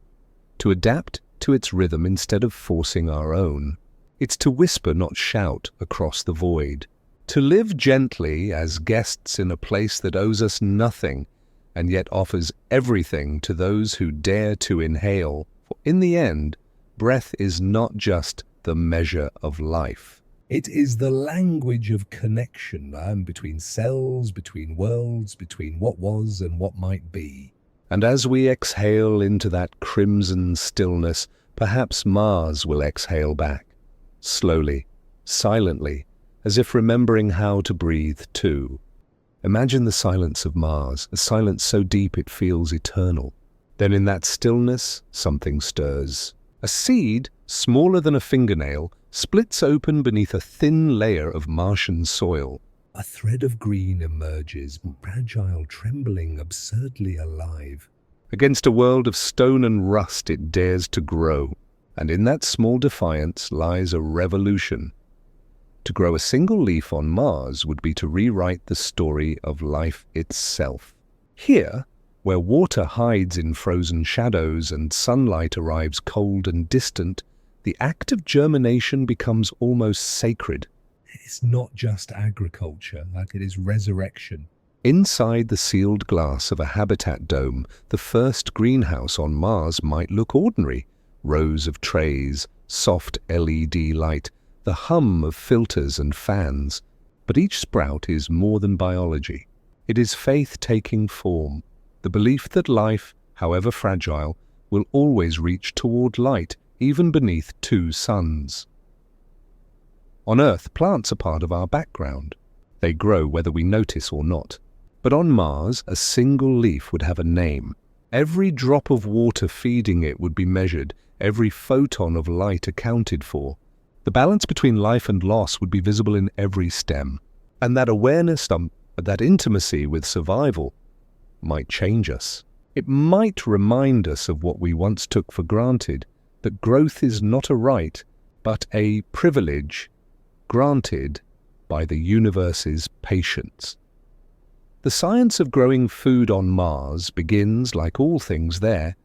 to adapt to its rhythm instead of forcing our own. It's to whisper, not shout, across the void. To live gently as guests in a place that owes us nothing and yet offers everything to those who dare to inhale. For in the end, breath is not just the measure of life. It is the language of connection between cells, between worlds, between what was and what might be. And as we exhale into that crimson stillness, perhaps Mars will exhale back, slowly, silently, as if remembering how to breathe too. Imagine the silence of Mars, a silence so deep it feels eternal. Then in that stillness, something stirs. A seed, smaller than a fingernail, splits open beneath a thin layer of Martian soil. A thread of green emerges, fragile, trembling, absurdly alive. Against a world of stone and rust it dares to grow, and in that small defiance lies a revolution. To grow a single leaf on Mars would be to rewrite the story of life itself. Here, where water hides in frozen shadows and sunlight arrives cold and distant, the act of germination becomes almost sacred. It's not just agriculture, it is resurrection. Inside the sealed glass of a habitat dome, the first greenhouse on Mars might look ordinary. Rows of trays, soft LED light, the hum of filters and fans. But each sprout is more than biology. It is faith taking form, the belief that life, however fragile, will always reach toward light, even beneath two suns. On Earth, plants are part of our background. They grow whether we notice or not. But on Mars, a single leaf would have a name. Every drop of water feeding it would be measured, every photon of light accounted for. The balance between life and loss would be visible in every stem. And that awareness, that intimacy with survival, might change us. It might remind us of what we once took for granted, that growth is not a right, but a privilege granted by the universe's patience. The science of growing food on Mars begins, like all things there,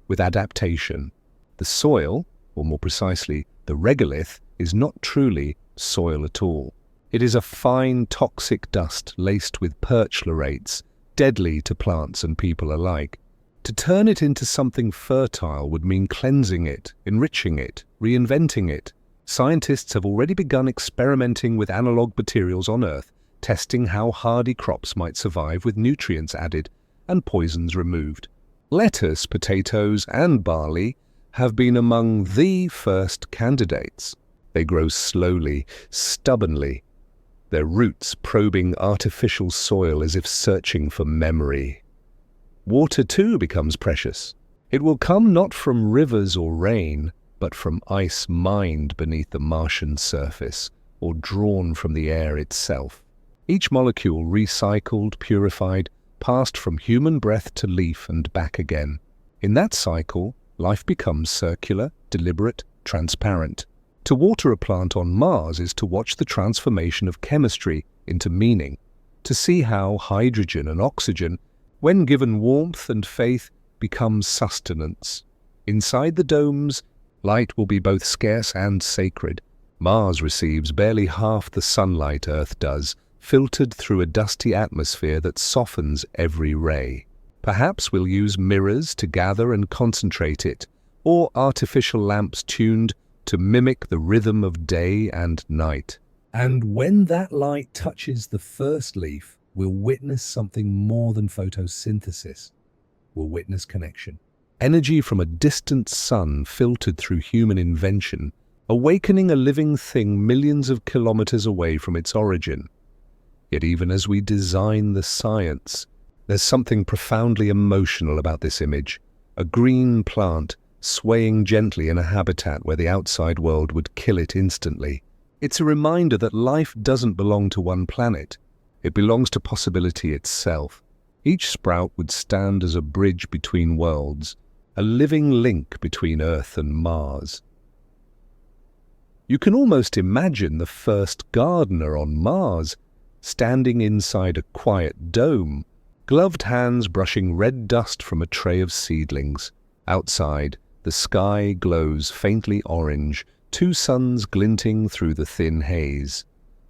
with adaptation. The soil, or more precisely, the regolith, is not truly soil at all. It is a fine, toxic dust laced with perchlorates, deadly to plants and people alike. To turn it into something fertile would mean cleansing it, enriching it, reinventing it. Scientists have already begun experimenting with analog materials on Earth, testing how hardy crops might survive with nutrients added and poisons removed. Lettuce, potatoes, and barley have been among the first candidates. They grow slowly, stubbornly, their roots probing artificial soil as if searching for memory. Water too becomes precious. It will come not from rivers or rain, but from ice mined beneath the Martian surface, or drawn from the air itself. Each molecule recycled, purified, passed from human breath to leaf and back again. In that cycle, life becomes circular, deliberate, transparent. To water a plant on Mars is to watch the transformation of chemistry into meaning, to see how hydrogen and oxygen, when given warmth and faith, become sustenance. Inside the domes, light will be both scarce and sacred. Mars receives barely half the sunlight Earth does, filtered through a dusty atmosphere that softens every ray. Perhaps we'll use mirrors to gather and concentrate it, or artificial lamps tuned to mimic the rhythm of day and night. And when that light touches the first leaf, we'll witness something more than photosynthesis. We'll witness connection. Energy from a distant sun filtered through human invention, awakening a living thing millions of kilometers away from its origin. Yet even as we design the science, there's something profoundly emotional about this image. A green plant swaying gently in a habitat where the outside world would kill it instantly. It's a reminder that life doesn't belong to one planet. It belongs to possibility itself. Each sprout would stand as a bridge between worlds, a living link between Earth and Mars. You can almost imagine the first gardener on Mars, standing inside a quiet dome, Gloved hands brushing red dust from a tray of seedlings. Outside, the sky glows faintly orange, two suns glinting through the thin haze.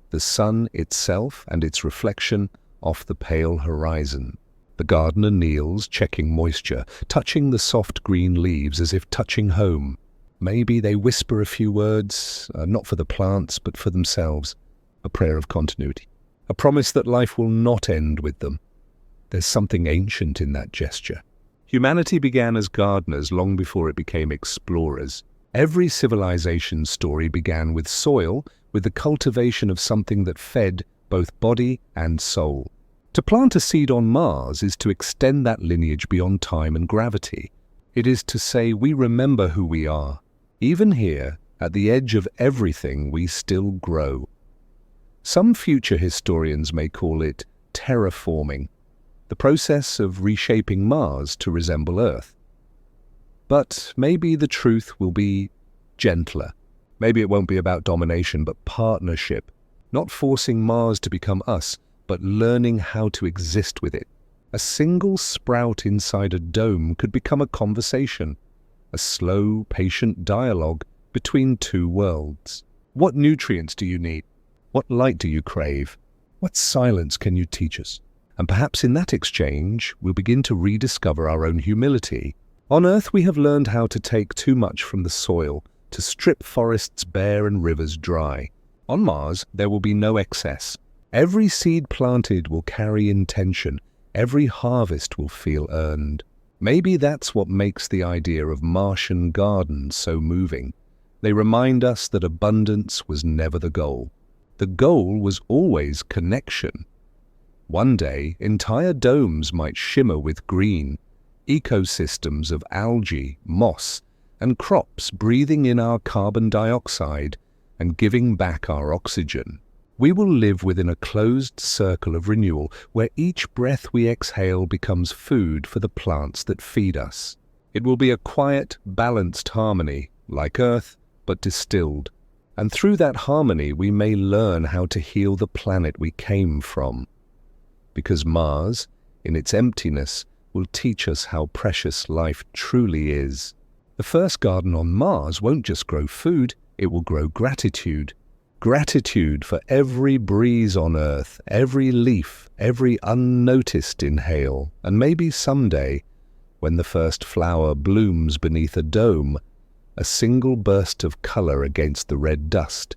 The sun itself and its reflection off the pale horizon. The gardener kneels, checking moisture, touching the soft green leaves as if touching home. Maybe they whisper a few words, not for the plants, but for themselves. A prayer of continuity. A promise that life will not end with them. There's something ancient in that gesture. Humanity began as gardeners long before it became explorers. Every civilization's story began with soil, with the cultivation of something that fed both body and soul. To plant a seed on Mars is to extend that lineage beyond time and gravity. It is to say we remember who we are. Even here, at the edge of everything, we still grow. Some future historians may call it terraforming, the process of reshaping Mars to resemble Earth. But maybe the truth will be gentler. Maybe it won't be about domination, but partnership. Not forcing Mars to become us, but learning how to exist with it. A single sprout inside a dome could become a conversation, a slow, patient dialogue between two worlds. What nutrients do you need? What light do you crave? What silence can you teach us? And perhaps in that exchange, we'll begin to rediscover our own humility. On Earth, we have learned how to take too much from the soil, to strip forests bare and rivers dry. On Mars, there will be no excess. Every seed planted will carry intention. Every harvest will feel earned. Maybe that's what makes the idea of Martian gardens so moving. They remind us that abundance was never the goal. The goal was always connection. One day, entire domes might shimmer with green, ecosystems of algae, moss, and crops breathing in our carbon dioxide and giving back our oxygen. We will live within a closed circle of renewal where each breath we exhale becomes food for the plants that feed us. It will be a quiet, balanced harmony, like Earth, but distilled. And through that harmony we may learn how to heal the planet we came from. Because Mars, in its emptiness, will teach us how precious life truly is. The first garden on Mars won't just grow food, it will grow gratitude. Gratitude for every breeze on Earth, every leaf, every unnoticed inhale, and maybe someday, when the first flower blooms beneath a dome, a single burst of color against the red dust,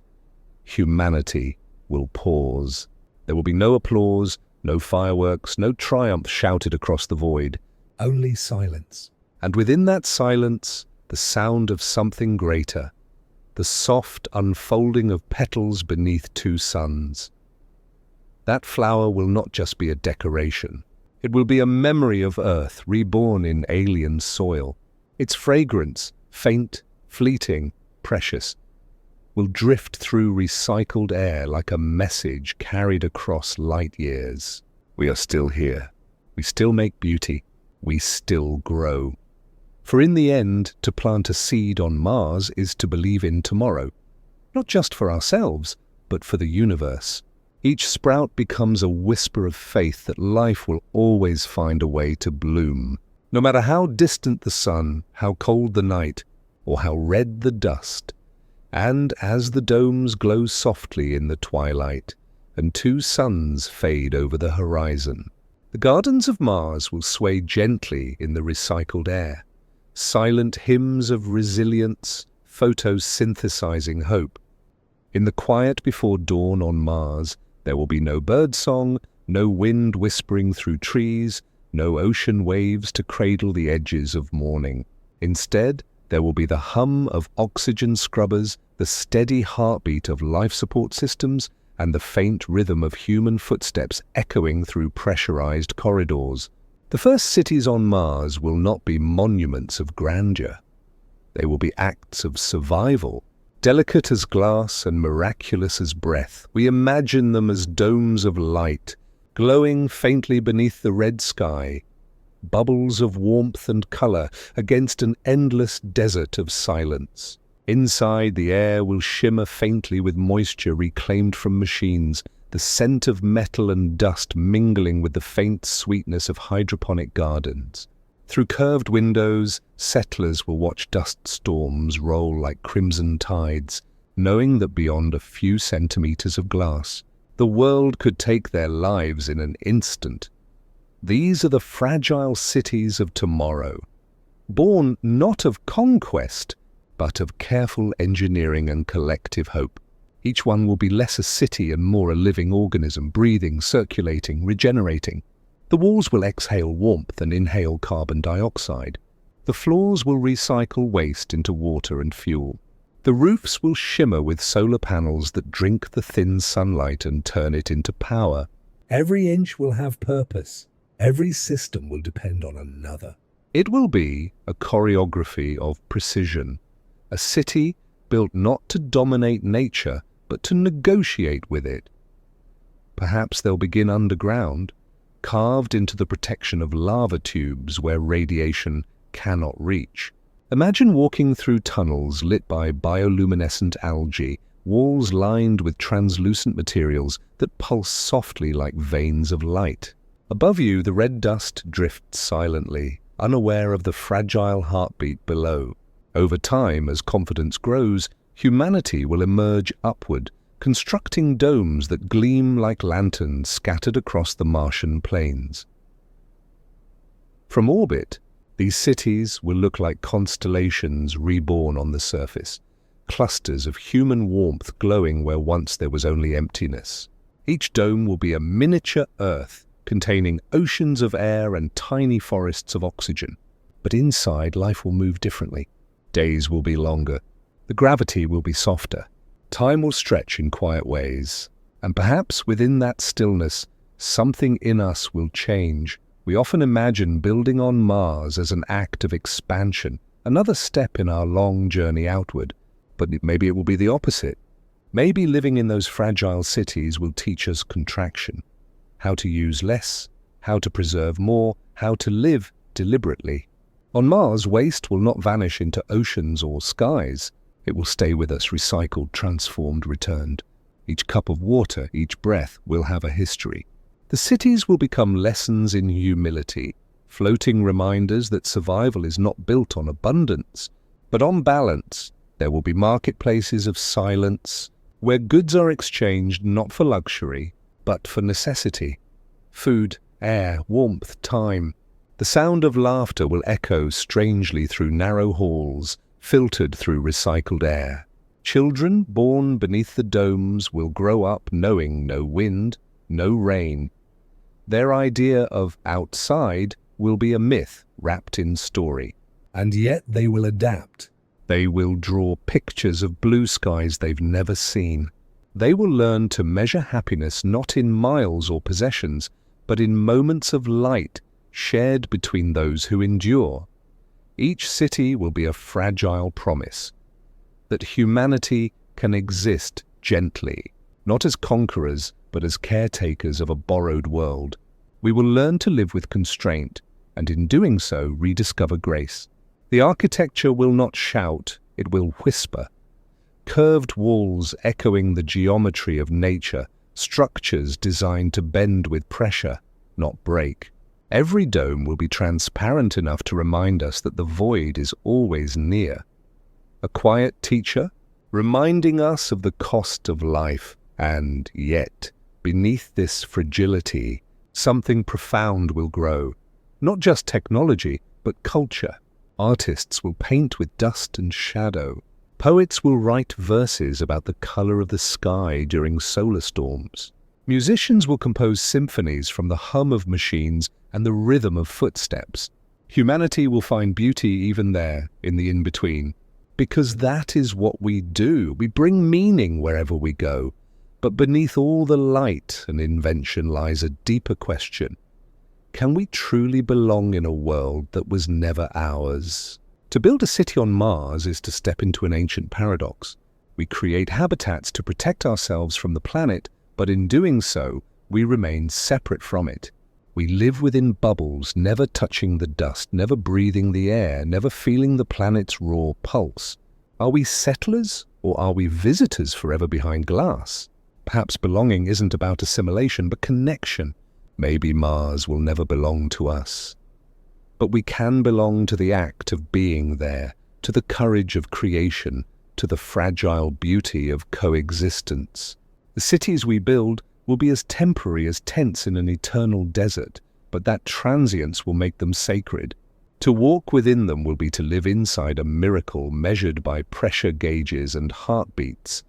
humanity will pause. There will be no applause, no fireworks, no triumph shouted across the void. Only silence. And within that silence, the sound of something greater. The soft unfolding of petals beneath two suns. That flower will not just be a decoration. It will be a memory of Earth reborn in alien soil. Its fragrance, faint, fleeting, precious, will drift through recycled air like a message carried across light years. We are still here. We still make beauty. We still grow. For in the end, to plant a seed on Mars is to believe in tomorrow, not just for ourselves, but for the universe. Each sprout becomes a whisper of faith that life will always find a way to bloom. No matter how distant the sun, how cold the night, or how red the dust. And as the domes glow softly in the twilight, and two suns fade over the horizon, the gardens of Mars will sway gently in the recycled air. Silent hymns of resilience, photosynthesizing hope. In the quiet before dawn on Mars, there will be no birdsong, no wind whispering through trees, no ocean waves to cradle the edges of morning. Instead, there will be the hum of oxygen scrubbers, the steady heartbeat of life support systems, and the faint rhythm of human footsteps echoing through pressurized corridors. The first cities on Mars will not be monuments of grandeur. They will be acts of survival. Delicate as glass and miraculous as breath, we imagine them as domes of light, glowing faintly beneath the red sky, bubbles of warmth and color against an endless desert of silence. Inside, the air will shimmer faintly with moisture reclaimed from machines, the scent of metal and dust mingling with the faint sweetness of hydroponic gardens. Through curved windows, settlers will watch dust storms roll like crimson tides, knowing that beyond a few centimeters of glass, the world could take their lives in an instant. These are the fragile cities of tomorrow, born not of conquest, but of careful engineering and collective hope. Each one will be less a city and more a living organism, breathing, circulating, regenerating. The walls will exhale warmth and inhale carbon dioxide. The floors will recycle waste into water and fuel. The roofs will shimmer with solar panels that drink the thin sunlight and turn it into power. Every inch will have purpose. Every system will depend on another. It will be a choreography of precision, a city built not to dominate nature, but to negotiate with it. Perhaps they'll begin underground, carved into the protection of lava tubes where radiation cannot reach. Imagine walking through tunnels lit by bioluminescent algae, walls lined with translucent materials that pulse softly like veins of light. Above you, the red dust drifts silently, unaware of the fragile heartbeat below. Over time, as confidence grows, humanity will emerge upward, constructing domes that gleam like lanterns scattered across the Martian plains. From orbit, these cities will look like constellations reborn on the surface, clusters of human warmth glowing where once there was only emptiness. Each dome will be a miniature Earth, containing oceans of air and tiny forests of oxygen. But inside, life will move differently. Days will be longer. The gravity will be softer. Time will stretch in quiet ways. And perhaps within that stillness, something in us will change. We often imagine building on Mars as an act of expansion, another step in our long journey outward. But maybe it will be the opposite. Maybe living in those fragile cities will teach us contraction. How to use less, how to preserve more, how to live deliberately. On Mars, waste will not vanish into oceans or skies. It will stay with us, recycled, transformed, returned. Each cup of water, each breath will have a history. The cities will become lessons in humility, floating reminders that survival is not built on abundance, but on balance. There will be marketplaces of silence, where goods are exchanged not for luxury, but for necessity. Food, air, warmth, time. The sound of laughter will echo strangely through narrow halls, filtered through recycled air. Children born beneath the domes will grow up knowing no wind, no rain. Their idea of outside will be a myth wrapped in story. And yet they will adapt. They will draw pictures of blue skies they've never seen. They will learn to measure happiness not in miles or possessions, but in moments of light shared between those who endure. Each city will be a fragile promise that humanity can exist gently, not as conquerors, but as caretakers of a borrowed world. We will learn to live with constraint, and in doing so, rediscover grace. The architecture will not shout, it will whisper. Curved walls echoing the geometry of nature, structures designed to bend with pressure, not break. Every dome will be transparent enough to remind us that the void is always near. A quiet teacher, reminding us of the cost of life, and yet, beneath this fragility, something profound will grow. Not just technology, but culture. Artists will paint with dust and shadow. Poets will write verses about the color of the sky during solar storms. Musicians will compose symphonies from the hum of machines and the rhythm of footsteps. Humanity will find beauty even there, in the in-between. Because that is what we do. We bring meaning wherever we go. But beneath all the light and invention lies a deeper question. Can we truly belong in a world that was never ours? To build a city on Mars is to step into an ancient paradox. We create habitats to protect ourselves from the planet, but in doing so, we remain separate from it. We live within bubbles, never touching the dust, never breathing the air, never feeling the planet's raw pulse. Are we settlers, or are we visitors forever behind glass? Perhaps belonging isn't about assimilation, but connection. Maybe Mars will never belong to us. But we can belong to the act of being there, to the courage of creation, to the fragile beauty of coexistence. The cities we build will be as temporary as tents in an eternal desert, but that transience will make them sacred. To walk within them will be to live inside a miracle measured by pressure gauges and heartbeats.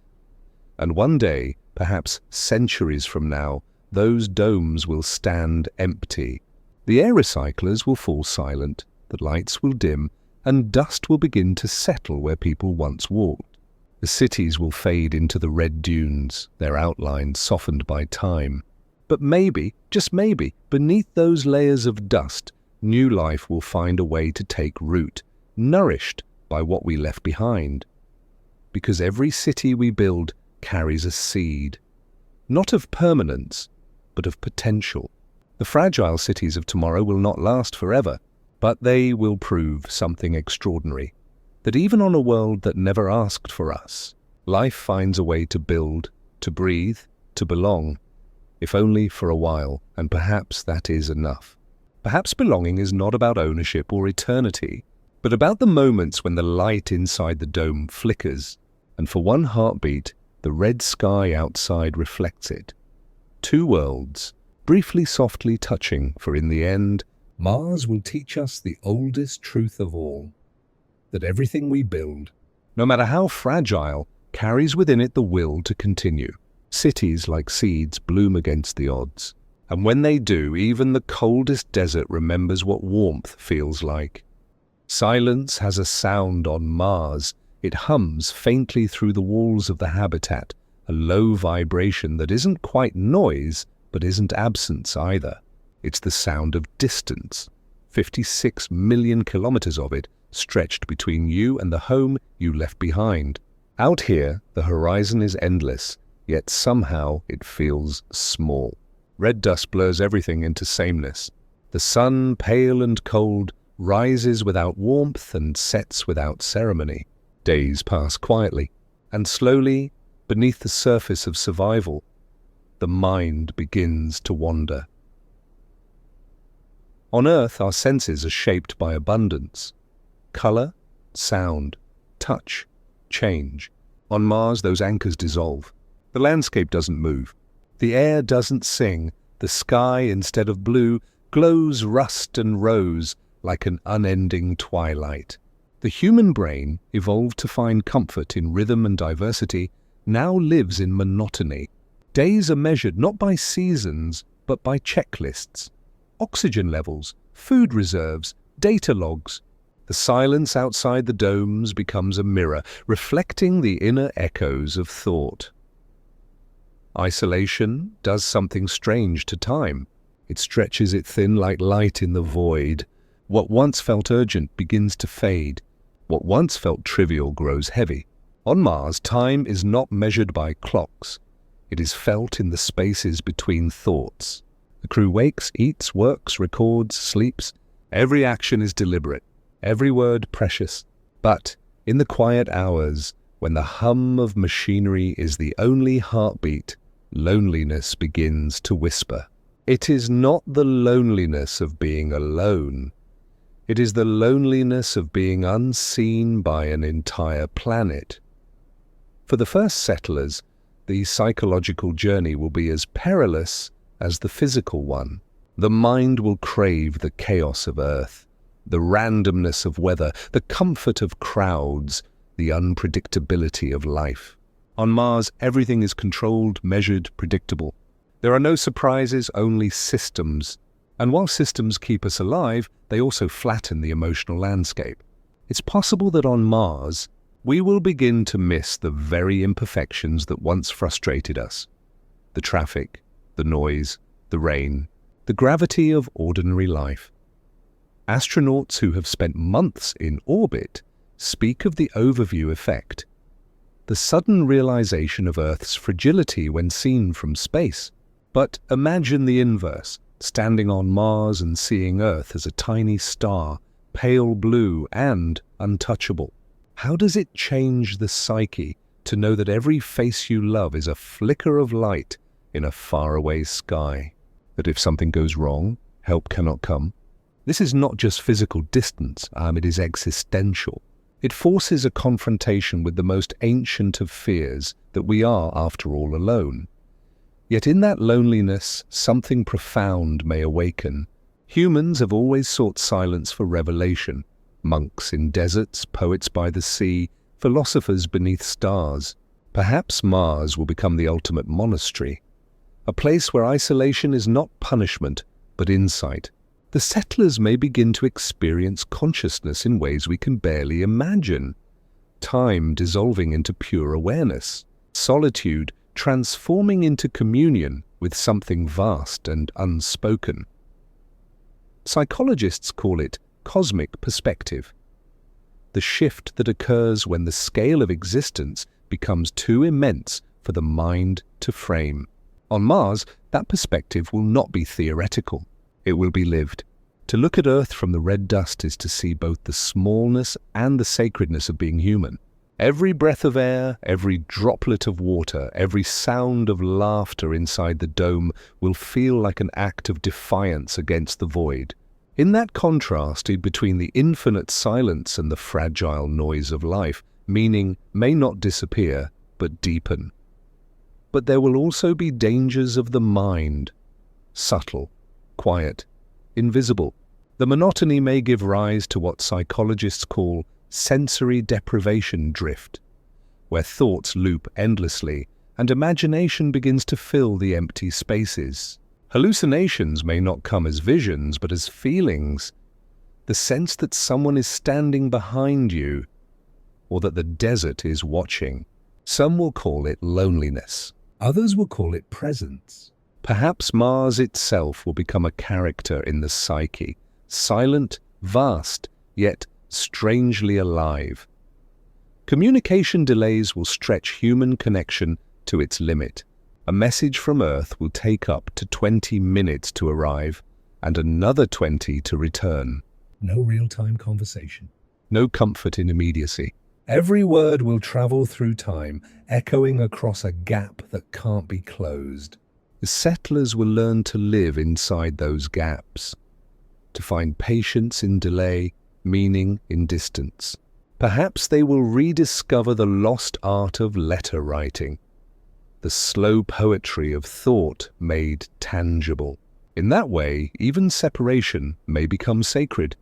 And one day, perhaps centuries from now, those domes will stand empty. The air recyclers will fall silent, the lights will dim, and dust will begin to settle where people once walked. The cities will fade into the red dunes, their outlines softened by time. But maybe, just maybe, beneath those layers of dust, new life will find a way to take root, nourished by what we left behind. Because every city we build carries a seed, not of permanence, but of potential. The fragile cities of tomorrow will not last forever, but they will prove something extraordinary, that even on a world that never asked for us, life finds a way to build, to breathe, to belong, if only for a while, and perhaps that is enough. Perhaps belonging is not about ownership or eternity, but about the moments when the light inside the dome flickers, and for one heartbeat, the red sky outside reflects it. Two worlds, briefly softly touching, for in the end, Mars will teach us the oldest truth of all, that everything we build, no matter how fragile, carries within it the will to continue. Cities like seeds bloom against the odds, and when they do, even the coldest desert remembers what warmth feels like. Silence has a sound on Mars. It hums faintly through the walls of the habitat, a low vibration that isn't quite noise, but isn't absence either. It's the sound of distance, 56 million kilometers of it stretched between you and the home you left behind. Out here, the horizon is endless, yet somehow it feels small. Red dust blurs everything into sameness. The sun, pale and cold, rises without warmth and sets without ceremony. Days pass quietly, and slowly, beneath the surface of survival, the mind begins to wander. On Earth, our senses are shaped by abundance. Color, sound, touch, change. On Mars, those anchors dissolve. The landscape doesn't move. The air doesn't sing. The sky, instead of blue, glows rust and rose like an unending twilight. The human brain, evolved to find comfort in rhythm and diversity, now lives in monotony. Days are measured not by seasons, but by checklists. Oxygen levels, food reserves, data logs. The silence outside the domes becomes a mirror, reflecting the inner echoes of thought. Isolation does something strange to time. It stretches it thin like light in the void. What once felt urgent begins to fade. What once felt trivial grows heavy. On Mars, time is not measured by clocks. It is felt in the spaces between thoughts. The crew wakes, eats, works, records, sleeps. Every action is deliberate, every word precious. But in the quiet hours, when the hum of machinery is the only heartbeat, loneliness begins to whisper. It is not the loneliness of being alone. It is the loneliness of being unseen by an entire planet. For the first settlers, the psychological journey will be as perilous as the physical one. The mind will crave the chaos of Earth, the randomness of weather, the comfort of crowds, the unpredictability of life. On Mars, everything is controlled, measured, predictable. There are no surprises, only systems. And while systems keep us alive, they also flatten the emotional landscape. It's possible that on Mars, we will begin to miss the very imperfections that once frustrated us. The traffic, the noise, the rain, the gravity of ordinary life. Astronauts who have spent months in orbit speak of the overview effect, the sudden realization of Earth's fragility when seen from space. But imagine the inverse, standing on Mars and seeing Earth as a tiny star, pale blue and untouchable. How does it change the psyche To know that every face you love is a flicker of light in a faraway sky. That if something goes wrong, help cannot come. This is not just physical distance, it is existential. It forces a confrontation with the most ancient of fears, that we are, after all, alone. Yet in that loneliness, something profound may awaken. Humans have always sought silence for revelation. Monks in deserts, poets by the sea, philosophers beneath stars. Perhaps Mars will become the ultimate monastery, a place where isolation is not punishment, but insight. The settlers may begin to experience consciousness in ways we can barely imagine. Time dissolving into pure awareness. Solitude transforming into communion with something vast and unspoken. Psychologists call it cosmic perspective. The shift that occurs when the scale of existence becomes too immense for the mind to frame. On Mars, that perspective will not be theoretical. It will be lived. To look at Earth from the red dust is to see both the smallness and the sacredness of being human. Every breath of air, every droplet of water, every sound of laughter inside the dome will feel like an act of defiance against the void. In that contrast between the infinite silence and the fragile noise of life, meaning may not disappear, but deepen. But there will also be dangers of the mind, subtle, quiet, invisible. The monotony may give rise to what psychologists call sensory deprivation drift, where thoughts loop endlessly and imagination begins to fill the empty spaces. Hallucinations may not come as visions, but as feelings. The sense that someone is standing behind you, or that the desert is watching. Some will call it loneliness. Others will call it presence. Perhaps Mars itself will become a character in the psyche, silent, vast, yet strangely alive. Communication delays will stretch human connection to its limit. A message from Earth will take up to 20 minutes to arrive, and another 20 to return. No real-time conversation. No comfort in immediacy. Every word will travel through time, echoing across a gap that can't be closed. The settlers will learn to live inside those gaps, to find patience in delay, meaning in distance. Perhaps they will rediscover the lost art of letter writing, the slow poetry of thought made tangible. In that way, even separation may become sacred.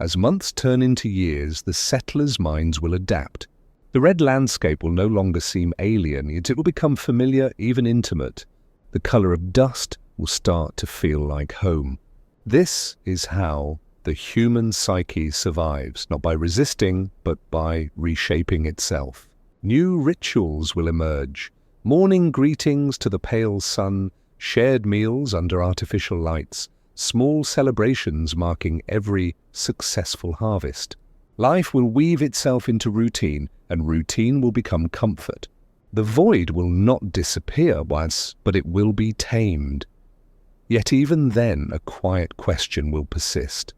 As months turn into years, the settlers' minds will adapt. The red landscape will no longer seem alien, yet it will become familiar, even intimate. The color of dust will start to feel like home. This is how the human psyche survives, not by resisting, but by reshaping itself. New rituals will emerge. Morning greetings to the pale sun, shared meals under artificial lights, small celebrations marking every successful harvest. Life will weave itself into routine, and routine will become comfort. The void will not disappear once, but it will be tamed. Yet even then, a quiet question will persist.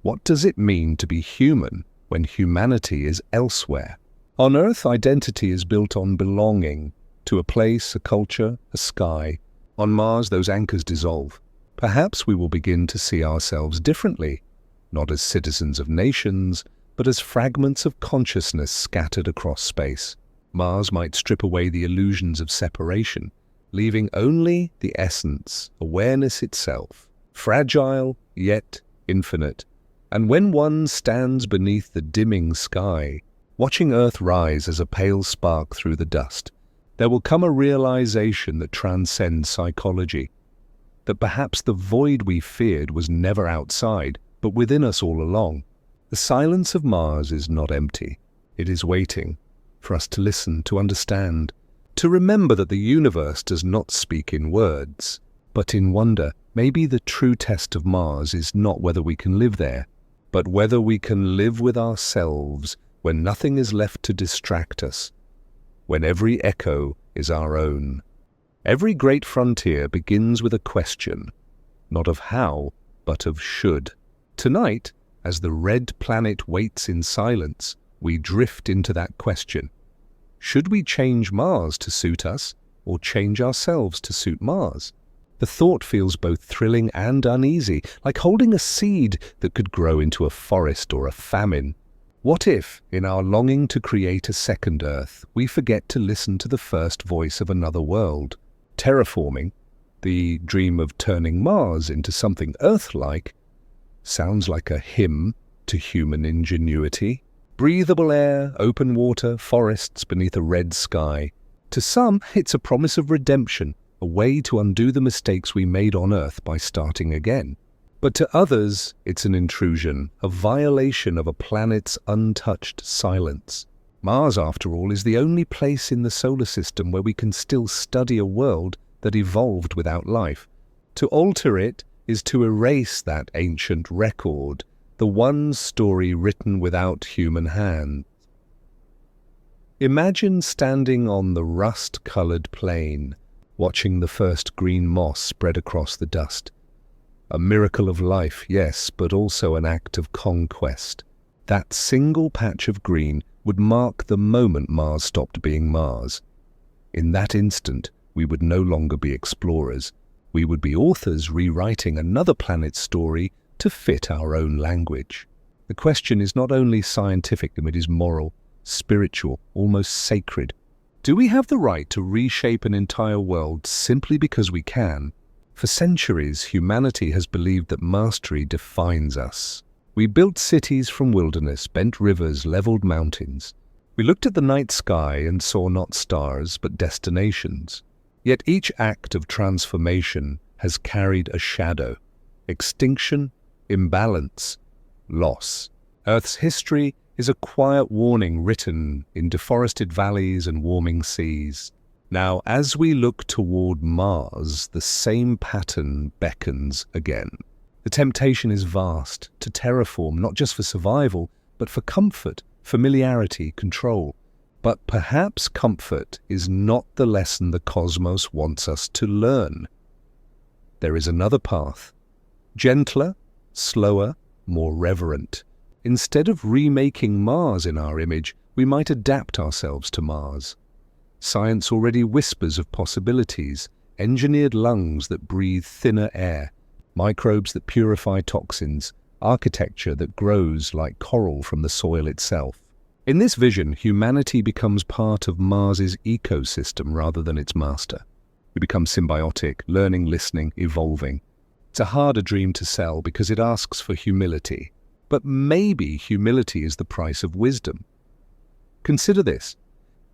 What does it mean to be human when humanity is elsewhere? On Earth, identity is built on belonging to a place, a culture, a sky. On Mars, those anchors dissolve. Perhaps we will begin to see ourselves differently, not as citizens of nations, but as fragments of consciousness scattered across space. Mars might strip away the illusions of separation, leaving only the essence, awareness itself, fragile yet infinite. And when one stands beneath the dimming sky, watching Earth rise as a pale spark through the dust, there will come a realization that transcends psychology, that perhaps the void we feared was never outside, but within us all along. The silence of Mars is not empty. It is waiting for us to listen, to understand, to remember that the universe does not speak in words, but in wonder. Maybe the true test of Mars is not whether we can live there, but whether we can live with ourselves when nothing is left to distract us, when every echo is our own. Every great frontier begins with a question, not of how, but of should. Tonight, as the red planet waits in silence, we drift into that question. Should we change Mars to suit us, or change ourselves to suit Mars? The thought feels both thrilling and uneasy, like holding a seed that could grow into a forest or a famine. What if, in our longing to create a second Earth, we forget to listen to the first voice of another world? Terraforming, the dream of turning Mars into something Earth-like, sounds like a hymn to human ingenuity. Breathable air, open water, forests beneath a red sky. To some, it's a promise of redemption, a way to undo the mistakes we made on Earth by starting again. But to others, it's an intrusion, a violation of a planet's untouched silence. Mars, after all, is the only place in the solar system where we can still study a world that evolved without life. To alter it is to erase that ancient record, the one story written without human hand. Imagine standing on the rust-colored plain, watching the first green moss spread across the dust. A miracle of life, yes, but also an act of conquest. That single patch of green would mark the moment Mars stopped being Mars. In that instant, we would no longer be explorers. We would be authors rewriting another planet's story to fit our own language. The question is not only scientific, it is moral, spiritual, almost sacred. Do we have the right to reshape an entire world simply because we can? For centuries, humanity has believed that mastery defines us. We built cities from wilderness, bent rivers, leveled mountains. We looked at the night sky and saw not stars, but destinations. Yet each act of transformation has carried a shadow. Extinction, imbalance, loss. Earth's history is a quiet warning written in deforested valleys and warming seas. Now, as we look toward Mars, the same pattern beckons again. The temptation is vast to terraform, not just for survival, but for comfort, familiarity, control. But perhaps comfort is not the lesson the cosmos wants us to learn. There is another path, gentler, slower, more reverent. Instead of remaking Mars in our image, we might adapt ourselves to Mars. Science already whispers of possibilities, engineered lungs that breathe thinner air, microbes that purify toxins, architecture that grows like coral from the soil itself. In this vision, humanity becomes part of Mars's ecosystem rather than its master. We become symbiotic, learning, listening, evolving. It's a harder dream to sell because it asks for humility. But maybe humility is the price of wisdom. Consider this.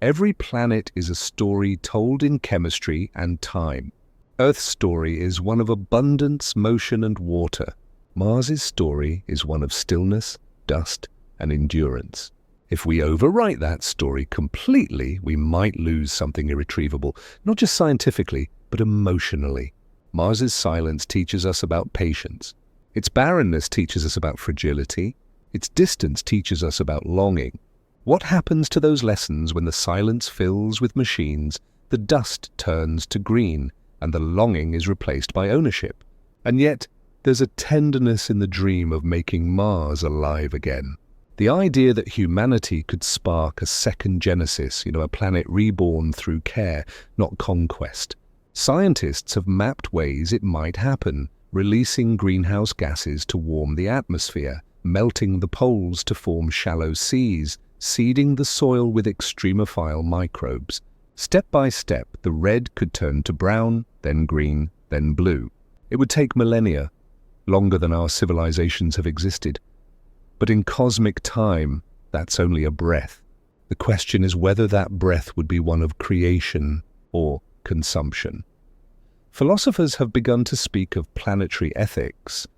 Every planet is a story told in chemistry and time. Earth's story is one of abundance, motion, and water. Mars's story is one of stillness, dust, and endurance. If we overwrite that story completely, we might lose something irretrievable, not just scientifically, but emotionally. Mars's silence teaches us about patience. Its barrenness teaches us about fragility. Its distance teaches us about longing. What happens to those lessons when the silence fills with machines, the dust turns to green, and the longing is replaced by ownership? And yet, there's a tenderness in the dream of making Mars alive again. The idea that humanity could spark a second Genesis, a planet reborn through care, not conquest. Scientists have mapped ways it might happen, releasing greenhouse gases to warm the atmosphere, melting the poles to form shallow seas, seeding the soil with extremophile microbes. Step by step, the red could turn to brown, then green, then blue. It would take millennia, longer than our civilizations have existed. But in cosmic time, that's only a breath. The question is whether that breath would be one of creation or consumption. Philosophers have begun to speak of planetary ethics,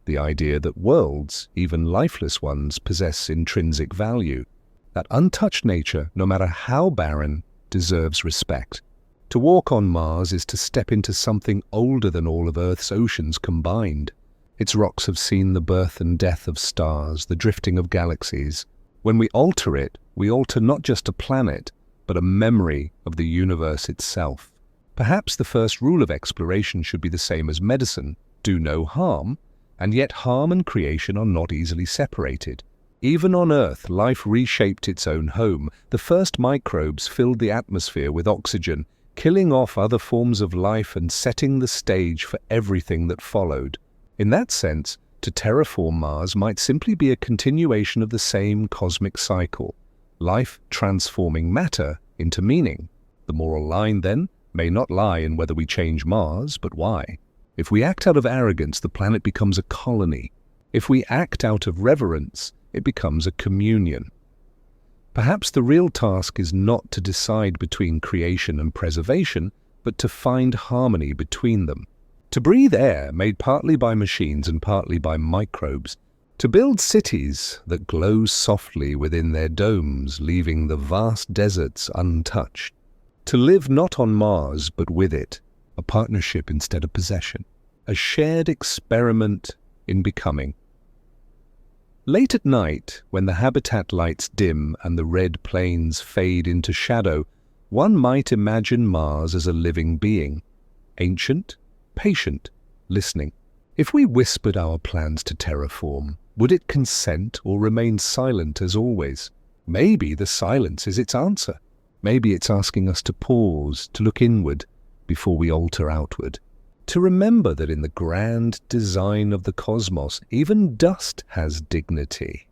the idea that worlds, even lifeless ones, possess intrinsic value, that untouched nature, no matter how barren, deserves respect. To walk on Mars is to step into something older than all of Earth's oceans combined. Its rocks have seen the birth and death of stars, the drifting of galaxies. When we alter it, we alter not just a planet, but a memory of the universe itself. Perhaps the first rule of exploration should be the same as medicine: do no harm, and yet harm and creation are not easily separated. Even on Earth, life reshaped its own home. The first microbes filled the atmosphere with oxygen, killing off other forms of life and setting the stage for everything that followed. In that sense, to terraform Mars might simply be a continuation of the same cosmic cycle, life transforming matter into meaning. The moral line, then, may not lie in whether we change Mars, but why. If we act out of arrogance, the planet becomes a colony. If we act out of reverence, it becomes a communion. Perhaps the real task is not to decide between creation and preservation, but to find harmony between them. To breathe air made partly by machines and partly by microbes. To build cities that glow softly within their domes, leaving the vast deserts untouched. To live not on Mars but with it, a partnership instead of possession. A shared experiment in becoming. Late at night, when the habitat lights dim and the red plains fade into shadow, one might imagine Mars as a living being, ancient, patient, listening. If we whispered our plans to terraform, would it consent or remain silent as always? Maybe the silence is its answer. Maybe it's asking us to pause, to look inward before we alter outward. To remember that in the grand design of the cosmos, even dust has dignity.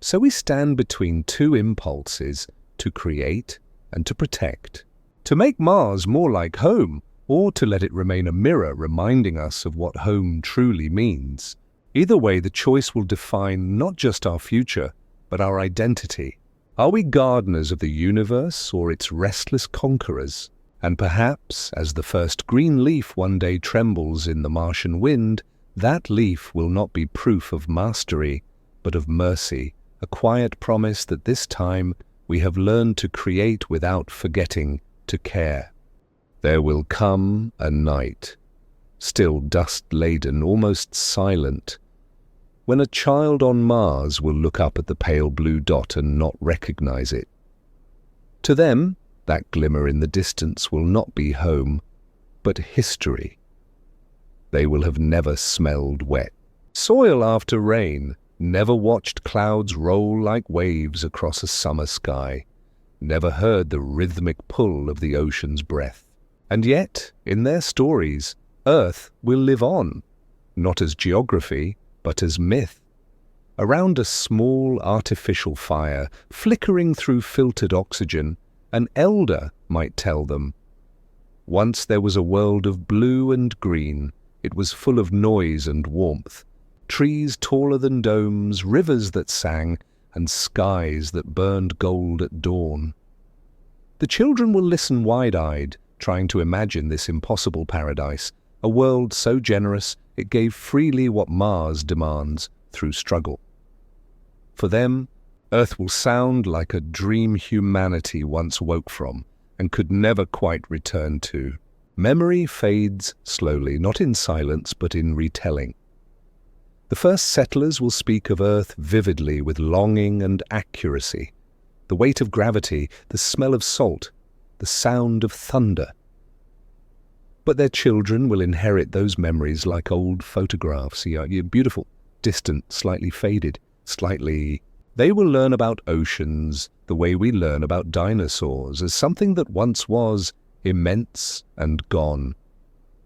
So we stand between two impulses, to create and to protect. To make Mars more like home, or to let it remain a mirror reminding us of what home truly means. Either way, the choice will define not just our future, but our identity. Are we gardeners of the universe or its restless conquerors? And perhaps, as the first green leaf one day trembles in the Martian wind, that leaf will not be proof of mastery, but of mercy, a quiet promise that this time we have learned to create without forgetting to care. There will come a night, still dust-laden, almost silent, when a child on Mars will look up at the pale blue dot and not recognize it. To them, that glimmer in the distance will not be home, but history. They will have never smelled wet soil after rain, never watched clouds roll like waves across a summer sky, never heard the rhythmic pull of the ocean's breath. And yet, in their stories, Earth will live on, not as geography, but as myth. Around a small artificial fire, flickering through filtered oxygen, an elder might tell them, "Once there was a world of blue and green. It was full of noise and warmth, trees taller than domes, rivers that sang, and skies that burned gold at dawn." The children will listen wide-eyed, trying to imagine this impossible paradise, a world so generous it gave freely what Mars demands through struggle. For them, Earth will sound like a dream humanity once woke from and could never quite return to. Memory fades slowly, not in silence, but in retelling. The first settlers will speak of Earth vividly with longing and accuracy. The weight of gravity, the smell of salt, the sound of thunder. But their children will inherit those memories like old photographs, beautiful, distant, slightly faded, slightly. They will learn about oceans the way we learn about dinosaurs, as something that once was immense and gone.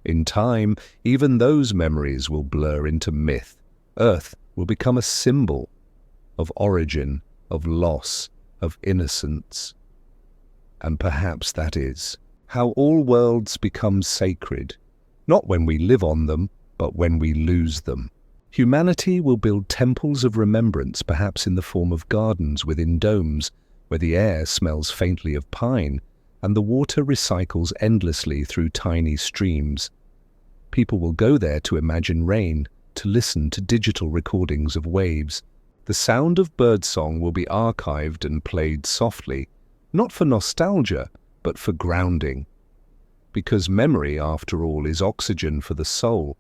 In time, even those memories will blur into myth. Earth will become a symbol of origin, of loss, of innocence. And perhaps that is how all worlds become sacred, not when we live on them, but when we lose them. Humanity will build temples of remembrance, perhaps in the form of gardens within domes, where the air smells faintly of pine, and the water recycles endlessly through tiny streams. People will go there to imagine rain, to listen to digital recordings of waves. The sound of birdsong will be archived and played softly, not for nostalgia, but for grounding. Because memory, after all, is oxygen for the soul.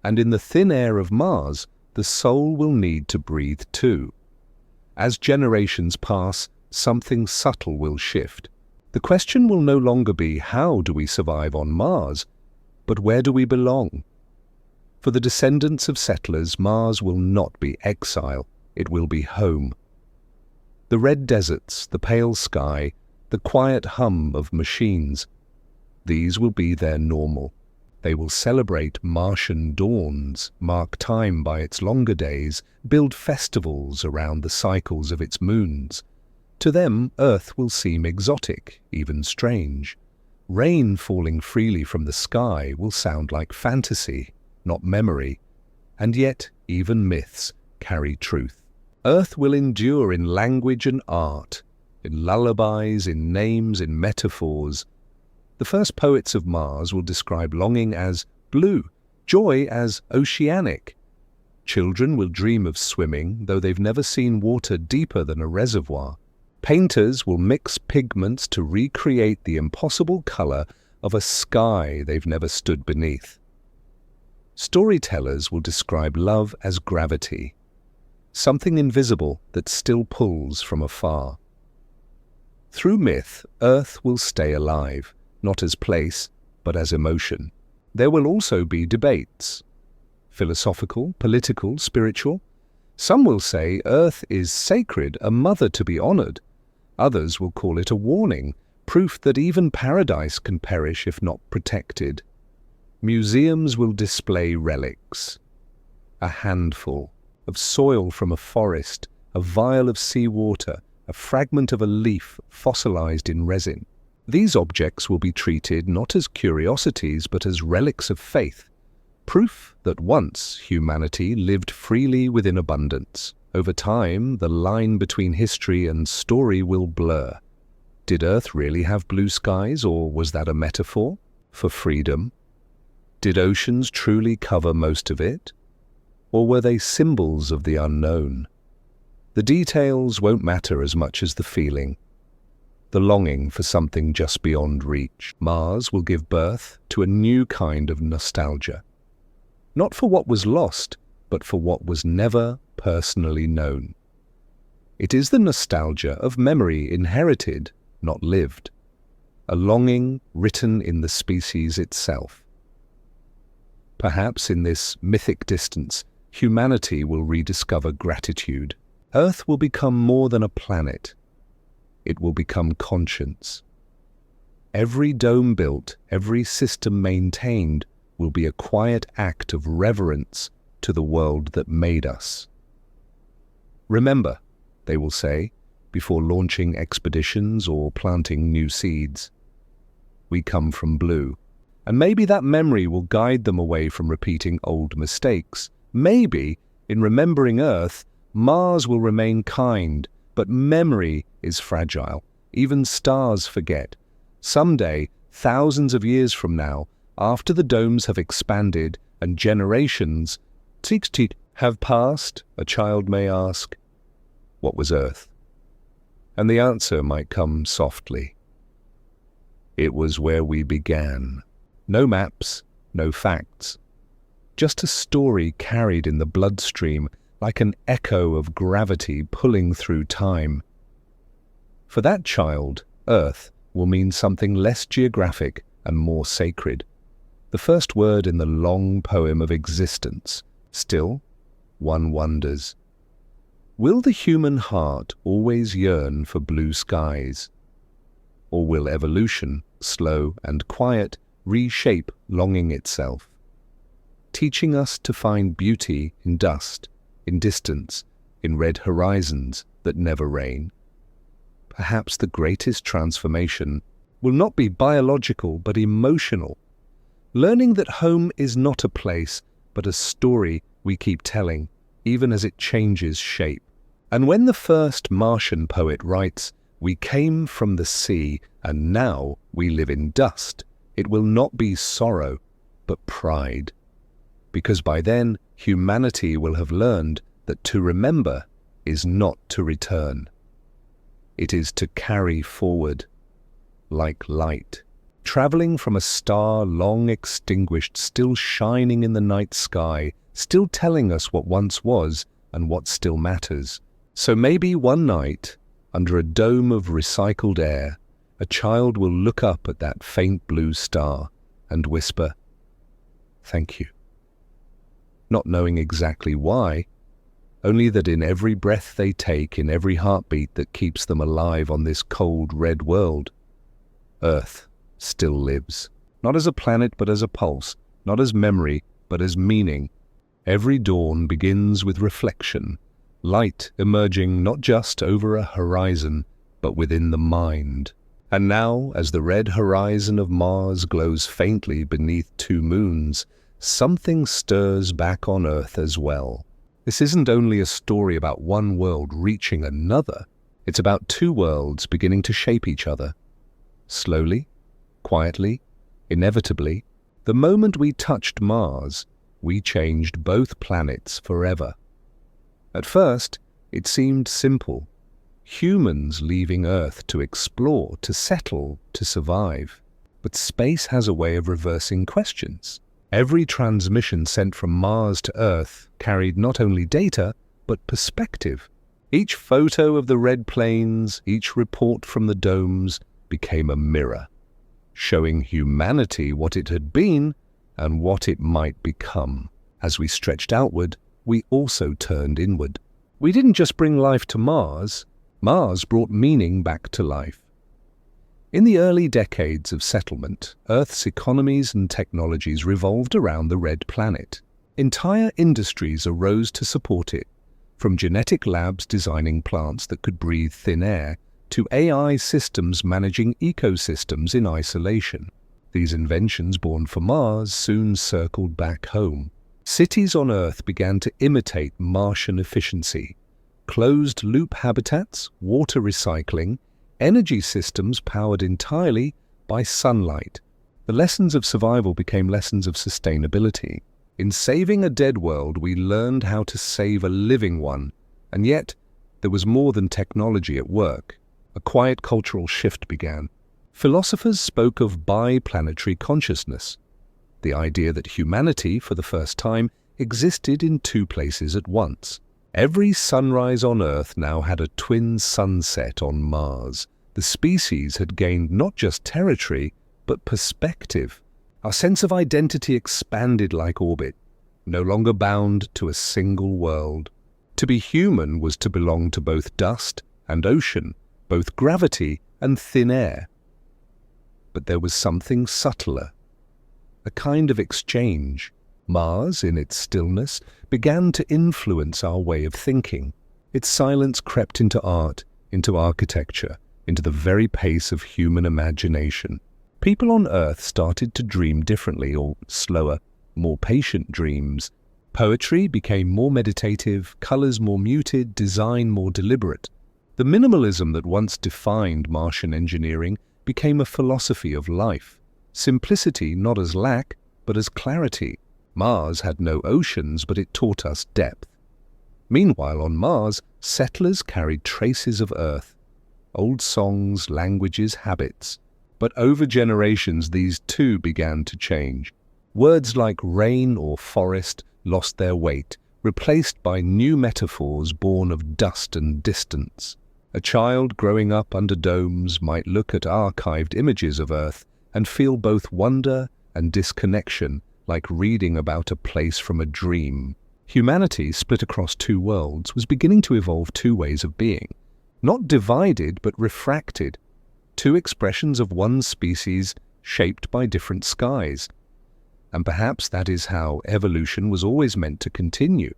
And in the thin air of Mars, the soul will need to breathe too. As generations pass, something subtle will shift. The question will no longer be, how do we survive on Mars, but where do we belong? For the descendants of settlers, Mars will not be exile. it will be home. The red deserts, the pale sky, the quiet hum of machines, these will be their normal. They will celebrate Martian dawns, mark time by its longer days, build festivals around the cycles of its moons. To them, Earth will seem exotic, even strange. Rain falling freely from the sky will sound like fantasy, not memory. And yet, even myths carry truth. Earth will endure in language and art, in lullabies, in names, in metaphors. The first poets of Mars will describe longing as blue, joy as oceanic. Children will dream of swimming, though they've never seen water deeper than a reservoir. Painters will mix pigments to recreate the impossible color of a sky they've never stood beneath. Storytellers will describe love as gravity, something invisible that still pulls from afar. Through myth, Earth will stay alive, not as place, but as emotion. There will also be debates, philosophical, political, spiritual. Some will say Earth is sacred, a mother to be honored. Others will call it a warning, proof that even paradise can perish if not protected. Museums will display relics, a handful of soil from a forest, a vial of seawater, a fragment of a leaf fossilized in resin. These objects will be treated not as curiosities but as relics of faith, proof that once humanity lived freely within abundance. Over time, the line between history and story will blur. Did Earth really have blue skies, or was that a metaphor for freedom? Did oceans truly cover most of it, or were they symbols of the unknown? The details won't matter as much as the feeling, the longing for something just beyond reach. Mars will give birth to a new kind of nostalgia, not for what was lost, but for what was never personally known. It is the nostalgia of memory inherited, not lived, a longing written in the species itself. Perhaps in this mythic distance, humanity will rediscover gratitude. Earth will become more than a planet. It will become conscience. Every dome built, every system maintained will be a quiet act of reverence to the world that made us. Remember, they will say, before launching expeditions or planting new seeds, we come from blue. And maybe that memory will guide them away from repeating old mistakes. Maybe, in remembering Earth, Mars will remain kind, but memory is fragile. Even stars forget. Someday, thousands of years from now, after the domes have expanded and generations have passed, a child may ask, what was Earth? And the answer might come softly. It was where we began. No maps, no facts. Just a story carried in the bloodstream, like an echo of gravity pulling through time. For that child, Earth will mean something less geographic and more sacred. The first word in the long poem of existence. Still, one wonders, will the human heart always yearn for blue skies? Or will evolution, slow and quiet, reshape longing itself, teaching us to find beauty in dust, in distance, in red horizons that never rain? Perhaps the greatest transformation will not be biological but emotional, learning that home is not a place but a story we keep telling, even as it changes shape. And when the first Martian poet writes, "We came from the sea and now we live in dust," it will not be sorrow, but pride. Because by then, humanity will have learned that to remember is not to return. It is to carry forward, like light, traveling from a star long extinguished, still shining in the night sky, still telling us what once was and what still matters. So maybe one night, under a dome of recycled air, a child will look up at that faint blue star and whisper, "Thank you." Not knowing exactly why, only that in every breath they take, in every heartbeat that keeps them alive on this cold, red world, Earth still lives. Not as a planet, but as a pulse. Not as memory, but as meaning. Every dawn begins with reflection, light emerging not just over a horizon, but within the mind. And now, as the red horizon of Mars glows faintly beneath two moons, something stirs back on Earth as well. This isn't only a story about one world reaching another, it's about two worlds beginning to shape each other. Slowly, quietly, inevitably, the moment we touched Mars, we changed both planets forever. At first, it seemed simple. Humans leaving Earth to explore, to settle, to survive. But space has a way of reversing questions. Every transmission sent from Mars to Earth carried not only data, but perspective. Each photo of the red plains, each report from the domes, became a mirror, showing humanity what it had been and what it might become. As we stretched outward, we also turned inward. We didn't just bring life to Mars, Mars brought meaning back to life. In the early decades of settlement, Earth's economies and technologies revolved around the red planet. Entire industries arose to support it, from genetic labs designing plants that could breathe thin air to AI systems managing ecosystems in isolation. These inventions born for Mars soon circled back home. Cities on Earth began to imitate Martian efficiency. Closed-loop habitats, water recycling, energy systems powered entirely by sunlight. The lessons of survival became lessons of sustainability. In saving a dead world, we learned how to save a living one, and yet there was more than technology at work. A quiet cultural shift began. Philosophers spoke of biplanetary consciousness, the idea that humanity, for the first time, existed in two places at once. Every sunrise on Earth now had a twin sunset on Mars. The species had gained not just territory, but perspective. Our sense of identity expanded like orbit, no longer bound to a single world. To be human was to belong to both dust and ocean, both gravity and thin air. But there was something subtler, a kind of exchange. Mars, in its stillness, began to influence our way of thinking. Its silence crept into art, into architecture, into the very pace of human imagination. People on Earth started to dream differently, or slower, more patient dreams. Poetry became more meditative, colors more muted, design more deliberate. The minimalism that once defined Martian engineering became a philosophy of life. Simplicity not as lack, but as clarity. Mars had no oceans, but it taught us depth. Meanwhile, on Mars, settlers carried traces of Earth. Old songs, languages, habits. But over generations, these too began to change. Words like rain or forest lost their weight, replaced by new metaphors born of dust and distance. A child growing up under domes might look at archived images of Earth and feel both wonder and disconnection, like reading about a place from a dream. Humanity, split across two worlds, was beginning to evolve two ways of being. Not divided, but refracted. Two expressions of one species shaped by different skies. And perhaps that is how evolution was always meant to continue.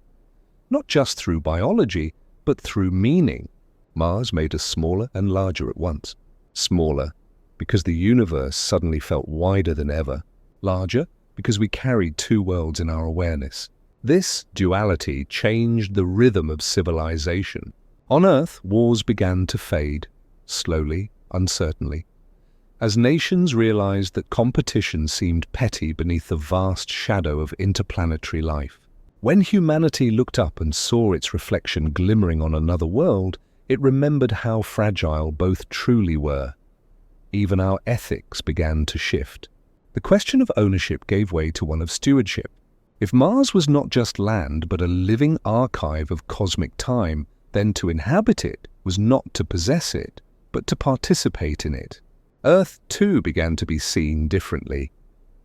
Not just through biology, but through meaning. Mars made us smaller and larger at once. Smaller, because the universe suddenly felt wider than ever. Larger, because we carried two worlds in our awareness. This duality changed the rhythm of civilization. On Earth, wars began to fade, slowly, uncertainly, as nations realized that competition seemed petty beneath the vast shadow of interplanetary life. When humanity looked up and saw its reflection glimmering on another world, it remembered how fragile both truly were. Even our ethics began to shift. The question of ownership gave way to one of stewardship. If Mars was not just land, but a living archive of cosmic time, then to inhabit it was not to possess it, but to participate in it. Earth, too, began to be seen differently.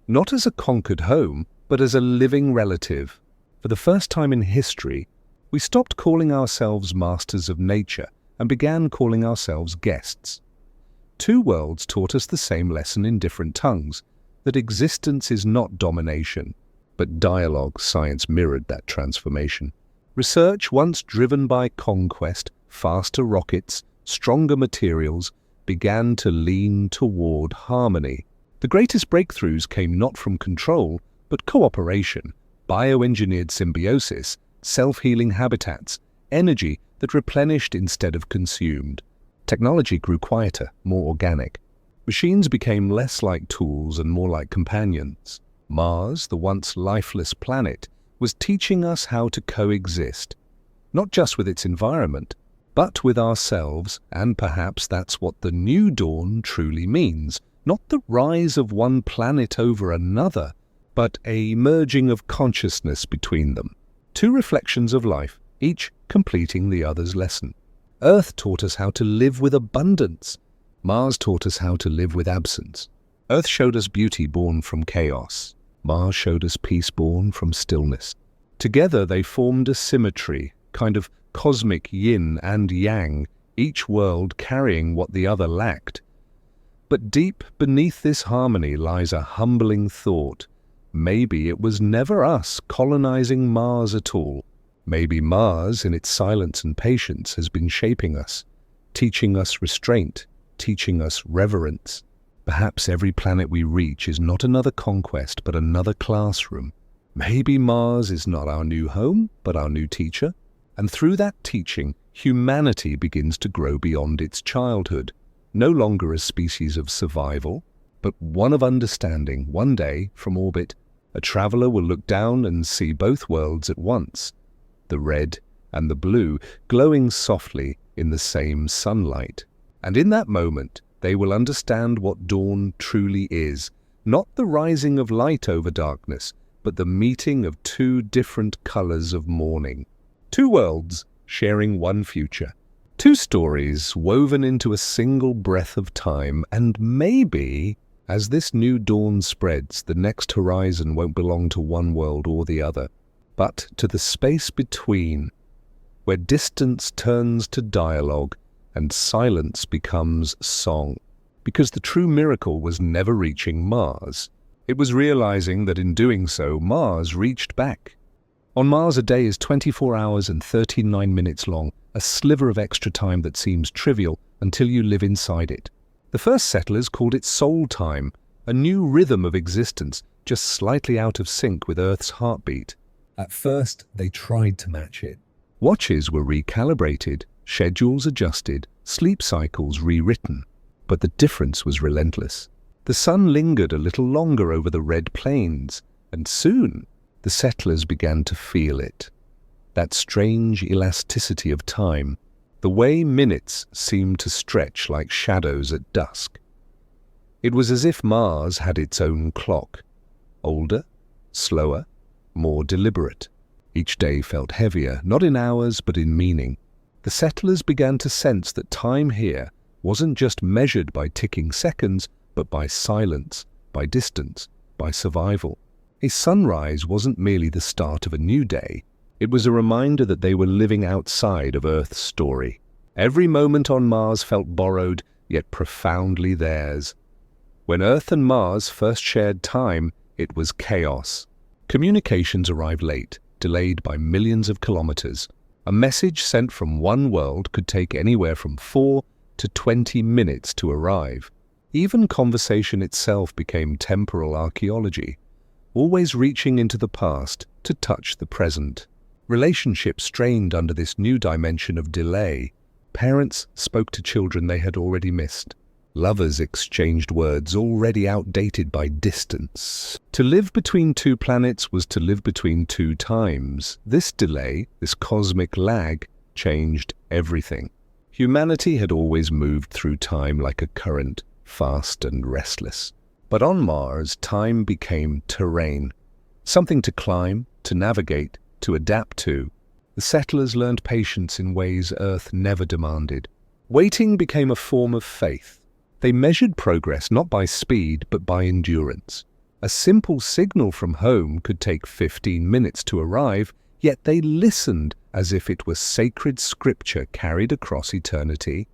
Not as a conquered home, but as a living relative. For the first time in history, We stopped calling ourselves masters of nature and began calling ourselves guests. Two worlds taught us the same lesson in different tongues, that existence is not domination, but dialogue. Science mirrored that transformation. Research, once driven by conquest, faster rockets, stronger materials, began to lean toward harmony. The greatest breakthroughs came not from control, but cooperation, bioengineered symbiosis, self-healing habitats, energy that replenished instead of consumed. Technology grew quieter, more organic. Machines became less like tools and more like companions. Mars, the once lifeless planet, was teaching us how to coexist, not just with its environment, but with ourselves, and perhaps that's what the new dawn truly means. Not the rise of one planet over another, but a merging of consciousness between them. Two reflections of life, each completing the other's lesson. Earth taught us how to live with abundance. Mars taught us how to live with absence. Earth showed us beauty born from chaos. Mars showed us peace born from stillness. Together they formed a symmetry, kind of cosmic yin and yang, each world carrying what the other lacked. But deep beneath this harmony lies a humbling thought. Maybe it was never us colonizing Mars at all. Maybe Mars, in its silence and patience, has been shaping us, teaching us restraint, teaching us reverence. Perhaps every planet we reach is not another conquest, but another classroom. Maybe Mars is not our new home, but our new teacher. And through that teaching, humanity begins to grow beyond its childhood, no longer a species of survival, but one of understanding. One day, from orbit, a traveler will look down and see both worlds at once, the red and the blue glowing softly in the same sunlight. And in that moment, they will understand what dawn truly is, not the rising of light over darkness, but the meeting of two different colors of morning. Two worlds sharing one future. Two stories woven into a single breath of time, and maybe, as this new dawn spreads, the next horizon won't belong to one world or the other, but to the space between, where distance turns to dialogue and silence becomes song. Because the true miracle was never reaching Mars. It was realizing that in doing so, Mars reached back. On Mars, a day is 24 hours and 39 minutes long, a sliver of extra time that seems trivial until you live inside it. The first settlers called it soul time, a new rhythm of existence, just slightly out of sync with Earth's heartbeat. At first, they tried to match it. Watches were recalibrated, schedules adjusted, sleep cycles rewritten. But the difference was relentless. The sun lingered a little longer over the red plains, and soon the settlers began to feel it. That strange elasticity of time, the way minutes seemed to stretch like shadows at dusk. It was as if Mars had its own clock, older, slower, more deliberate. Each day felt heavier, not in hours but in meaning. The settlers began to sense that time here wasn't just measured by ticking seconds, but by silence, by distance, by survival. A sunrise wasn't merely the start of a new day. It was a reminder that they were living outside of Earth's story. Every moment on Mars felt borrowed, yet profoundly theirs. When Earth and Mars first shared time, it was chaos. Communications arrived late, delayed by millions of kilometers. A message sent from one world could take anywhere from 4 to 20 minutes to arrive. Even conversation itself became temporal archaeology, always reaching into the past to touch the present. Relationships strained under this new dimension of delay. Parents spoke to children they had already missed. Lovers exchanged words already outdated by distance. To live between two planets was to live between two times. This delay, this cosmic lag, changed everything. Humanity had always moved through time like a current, fast and restless. But on Mars, time became terrain, something to climb, to navigate, to adapt to. The settlers learned patience in ways Earth never demanded. Waiting became a form of faith. They measured progress not by speed, but by endurance. A simple signal from home could take 15 minutes to arrive, yet they listened as if it were sacred scripture carried across eternity.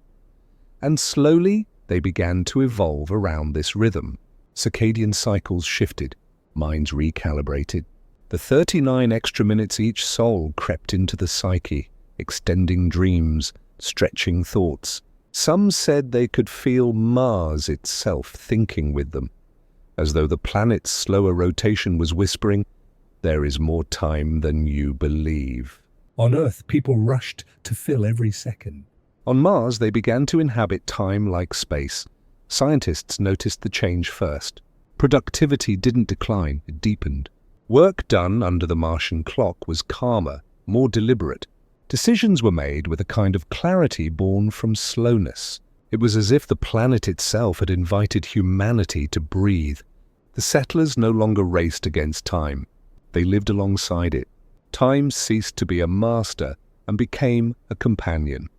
And slowly they began to evolve around this rhythm. Circadian cycles shifted, minds recalibrated. The 39 extra minutes each soul crept into the psyche, extending dreams, stretching thoughts. Some said they could feel Mars itself thinking with them, as though the planet's slower rotation was whispering, "There is more time than you believe." On Earth, people rushed to fill every second. On Mars, they began to inhabit time like space. Scientists noticed the change first. Productivity didn't decline, it deepened. Work done under the Martian clock was calmer, more deliberate. Decisions were made with a kind of clarity born from slowness. It was as if the planet itself had invited humanity to breathe. The settlers no longer raced against time. They lived alongside it. Time ceased to be a master and became a companion.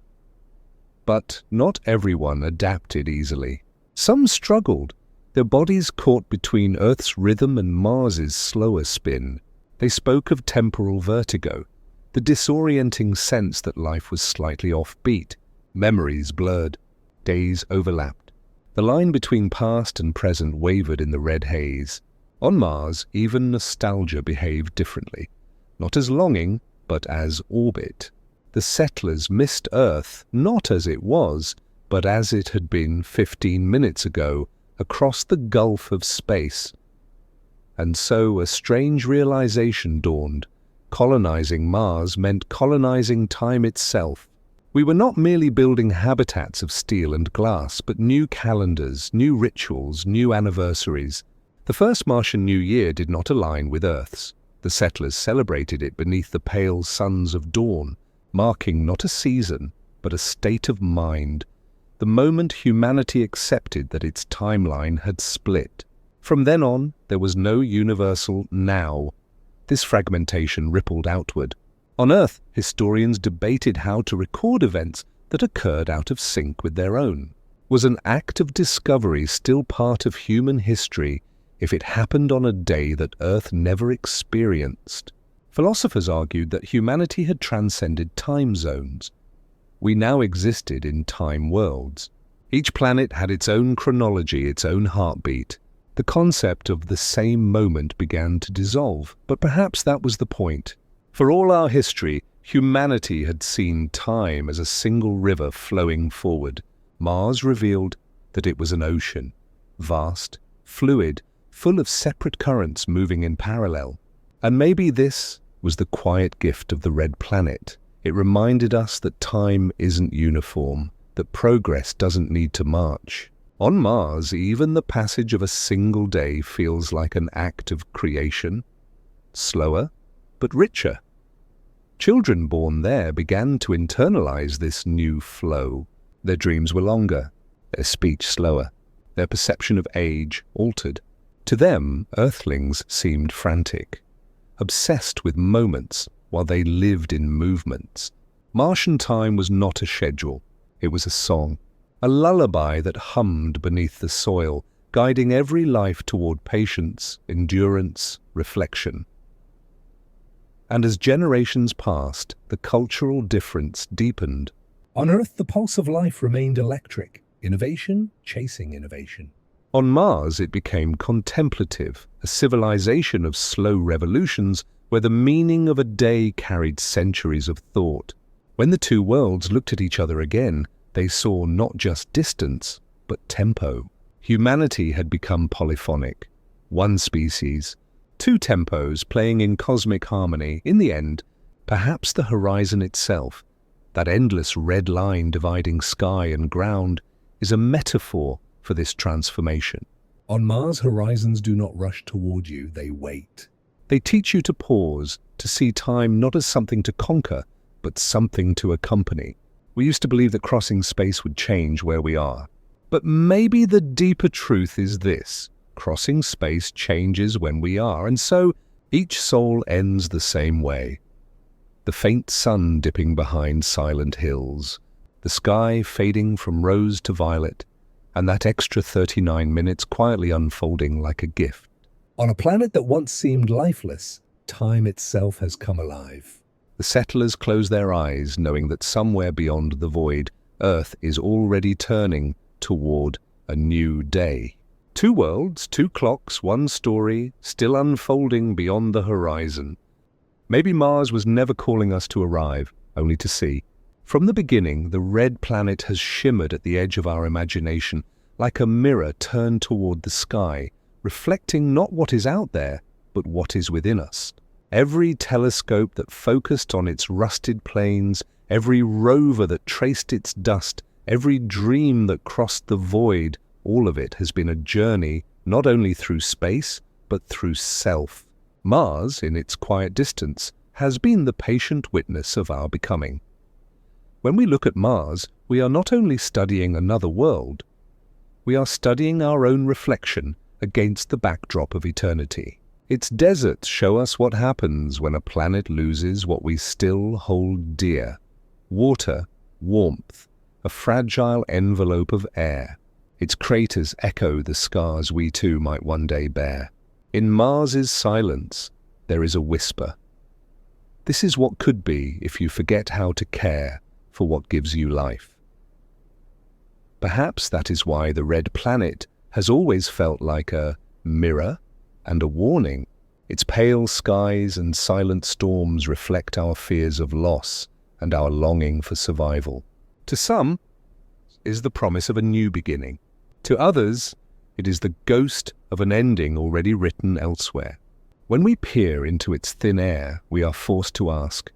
But not everyone adapted easily. Some struggled. Their bodies caught between Earth's rhythm and Mars's slower spin. They spoke of temporal vertigo, the disorienting sense that life was slightly offbeat. Memories blurred. Days overlapped. The line between past and present wavered in the red haze. On Mars, even nostalgia behaved differently. Not as longing, but as orbit. The settlers missed Earth not as it was, but as it had been 15 minutes ago, across the gulf of space. And so a strange realization dawned. Colonizing Mars meant colonizing time itself. We were not merely building habitats of steel and glass, but new calendars, new rituals, new anniversaries. The first Martian New Year did not align with Earth's. The settlers celebrated it beneath the pale suns of dawn, marking not a season, but a state of mind. The moment humanity accepted that its timeline had split. From then on, there was no universal now. This fragmentation rippled outward. On Earth, historians debated how to record events that occurred out of sync with their own. Was an act of discovery still part of human history if it happened on a day that Earth never experienced? Philosophers argued that humanity had transcended time zones. We now existed in time worlds. Each planet had its own chronology, its own heartbeat. The concept of the same moment began to dissolve, but perhaps that was the point. For all our history, humanity had seen time as a single river flowing forward. Mars revealed that it was an ocean, vast, fluid, full of separate currents moving in parallel. And maybe this was the quiet gift of the red planet. It reminded us that time isn't uniform, that progress doesn't need to march. On Mars, even the passage of a single day feels like an act of creation. Slower, but richer. Children born there began to internalize this new flow. Their dreams were longer, their speech slower, their perception of age altered. To them, Earthlings seemed frantic, obsessed with moments while they lived in movements. Martian time was not a schedule, it was a song, a lullaby that hummed beneath the soil, guiding every life toward patience, endurance, reflection. And as generations passed, the cultural difference deepened. On Earth, the pulse of life remained electric, innovation chasing innovation. On Mars, it became contemplative, a civilization of slow revolutions where the meaning of a day carried centuries of thought. When the two worlds looked at each other again, they saw not just distance, but tempo. Humanity had become polyphonic. One species, two tempos playing in cosmic harmony. In the end, perhaps the horizon itself, that endless red line dividing sky and ground, is a metaphor for this transformation. On Mars, horizons do not rush toward you, they wait. They teach you to pause, to see time not as something to conquer, but something to accompany. We used to believe that crossing space would change where we are. But maybe the deeper truth is this: crossing space changes when we are, and so each soul ends the same way. The faint sun dipping behind silent hills, the sky fading from rose to violet, and that extra 39 minutes quietly unfolding like a gift. On a planet that once seemed lifeless, time itself has come alive. The settlers close their eyes, knowing that somewhere beyond the void, Earth is already turning toward a new day. Two worlds, two clocks, one story, still unfolding beyond the horizon. Maybe Mars was never calling us to arrive, only to see. From the beginning, the red planet has shimmered at the edge of our imagination, like a mirror turned toward the sky, reflecting not what is out there, but what is within us. Every telescope that focused on its rusted plains, every rover that traced its dust, every dream that crossed the void, all of it has been a journey not only through space, but through self. Mars, in its quiet distance, has been the patient witness of our becoming. When we look at Mars, we are not only studying another world, we are studying our own reflection against the backdrop of eternity. Its deserts show us what happens when a planet loses what we still hold dear: water, warmth, a fragile envelope of air. Its craters echo the scars we too might one day bear. In Mars's silence, there is a whisper. This is what could be if you forget how to care for what gives you life. Perhaps that is why the red planet has always felt like a mirror and a warning. Its pale skies and silent storms reflect our fears of loss and our longing for survival. To some, is the promise of a new beginning. To others, it is the ghost of an ending already written elsewhere. When we peer into its thin air, we are forced to ask,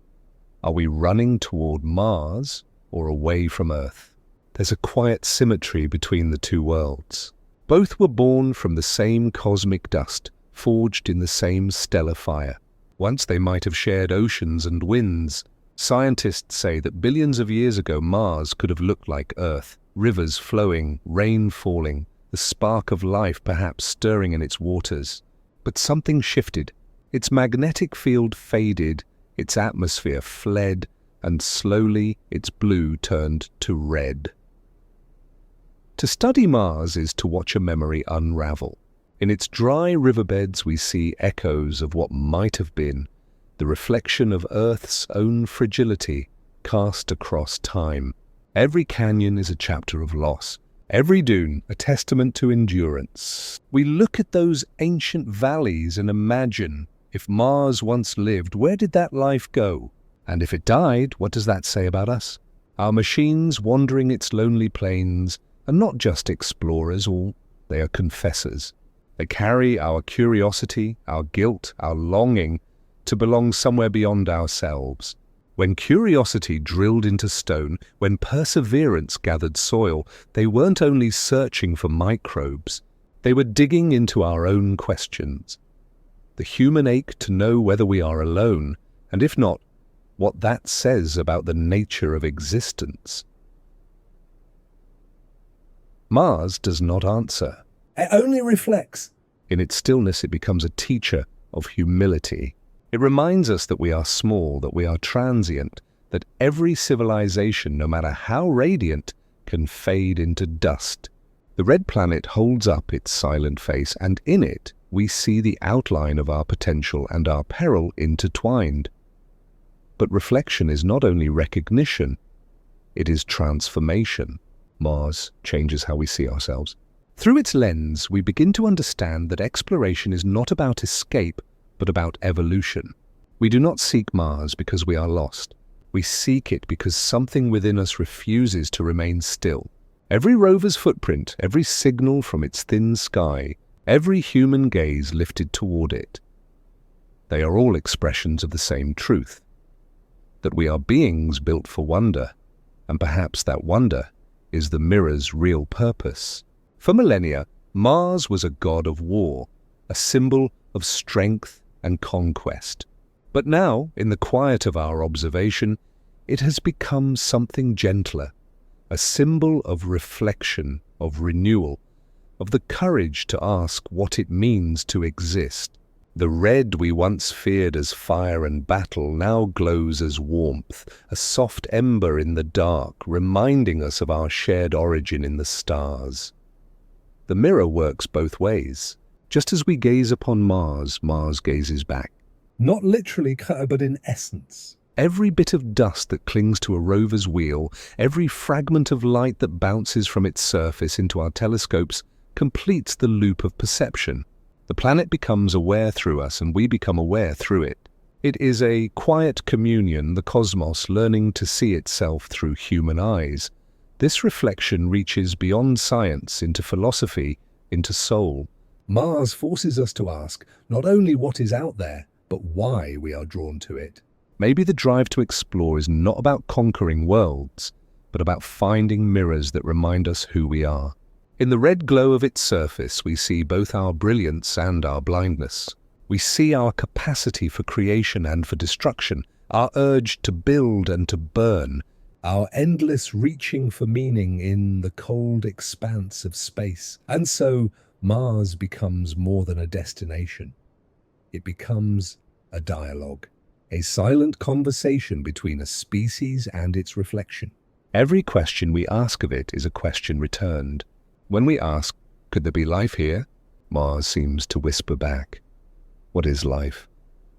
are we running toward Mars or away from Earth? There's a quiet symmetry between the two worlds. Both were born from the same cosmic dust, forged in the same stellar fire. Once they might have shared oceans and winds. Scientists say that billions of years ago Mars could have looked like Earth, rivers flowing, rain falling, the spark of life perhaps stirring in its waters. But something shifted. Its magnetic field faded, its atmosphere fled, and slowly its blue turned to red. To study Mars is to watch a memory unravel. In its dry riverbeds we see echoes of what might have been, the reflection of Earth's own fragility cast across time. Every canyon is a chapter of loss, every dune a testament to endurance. We look at those ancient valleys and imagine, if Mars once lived, where did that life go? And if it died, what does that say about us? Our machines wandering its lonely plains are not just explorers, they are confessors. They carry our curiosity, our guilt, our longing to belong somewhere beyond ourselves. When curiosity drilled into stone, when perseverance gathered soil, they weren't only searching for microbes, they were digging into our own questions. The human ache to know whether we are alone, and if not, what that says about the nature of existence. Mars does not answer. It only reflects. In its stillness, it becomes a teacher of humility. It reminds us that we are small, that we are transient, that every civilization, no matter how radiant, can fade into dust. The red planet holds up its silent face, and in it we see the outline of our potential and our peril intertwined. But reflection is not only recognition, it is transformation. Mars changes how we see ourselves. Through its lens, we begin to understand that exploration is not about escape, but about evolution. We do not seek Mars because we are lost. We seek it because something within us refuses to remain still. Every rover's footprint, every signal from its thin sky, every human gaze lifted toward it, they are all expressions of the same truth, that we are beings built for wonder, and perhaps that wonder is the mirror's real purpose. For millennia, Mars was a god of war, a symbol of strength and conquest. But now, in the quiet of our observation, it has become something gentler, a symbol of reflection, of renewal, of the courage to ask what it means to exist. The red we once feared as fire and battle now glows as warmth, a soft ember in the dark, reminding us of our shared origin in the stars. The mirror works both ways. Just as we gaze upon Mars, Mars gazes back. Not literally, but in essence. Every bit of dust that clings to a rover's wheel, every fragment of light that bounces from its surface into our telescopes completes the loop of perception. The planet becomes aware through us, and we become aware through it. It is a quiet communion, the cosmos learning to see itself through human eyes. This reflection reaches beyond science, into philosophy, into soul. Mars forces us to ask not only what is out there, but why we are drawn to it. Maybe the drive to explore is not about conquering worlds, but about finding mirrors that remind us who we are. In the red glow of its surface, we see both our brilliance and our blindness. We see our capacity for creation and for destruction, our urge to build and to burn, our endless reaching for meaning in the cold expanse of space. And so, Mars becomes more than a destination. It becomes a dialogue, a silent conversation between a species and its reflection. Every question we ask of it is a question returned. When we ask, could there be life here? Mars seems to whisper back, what is life?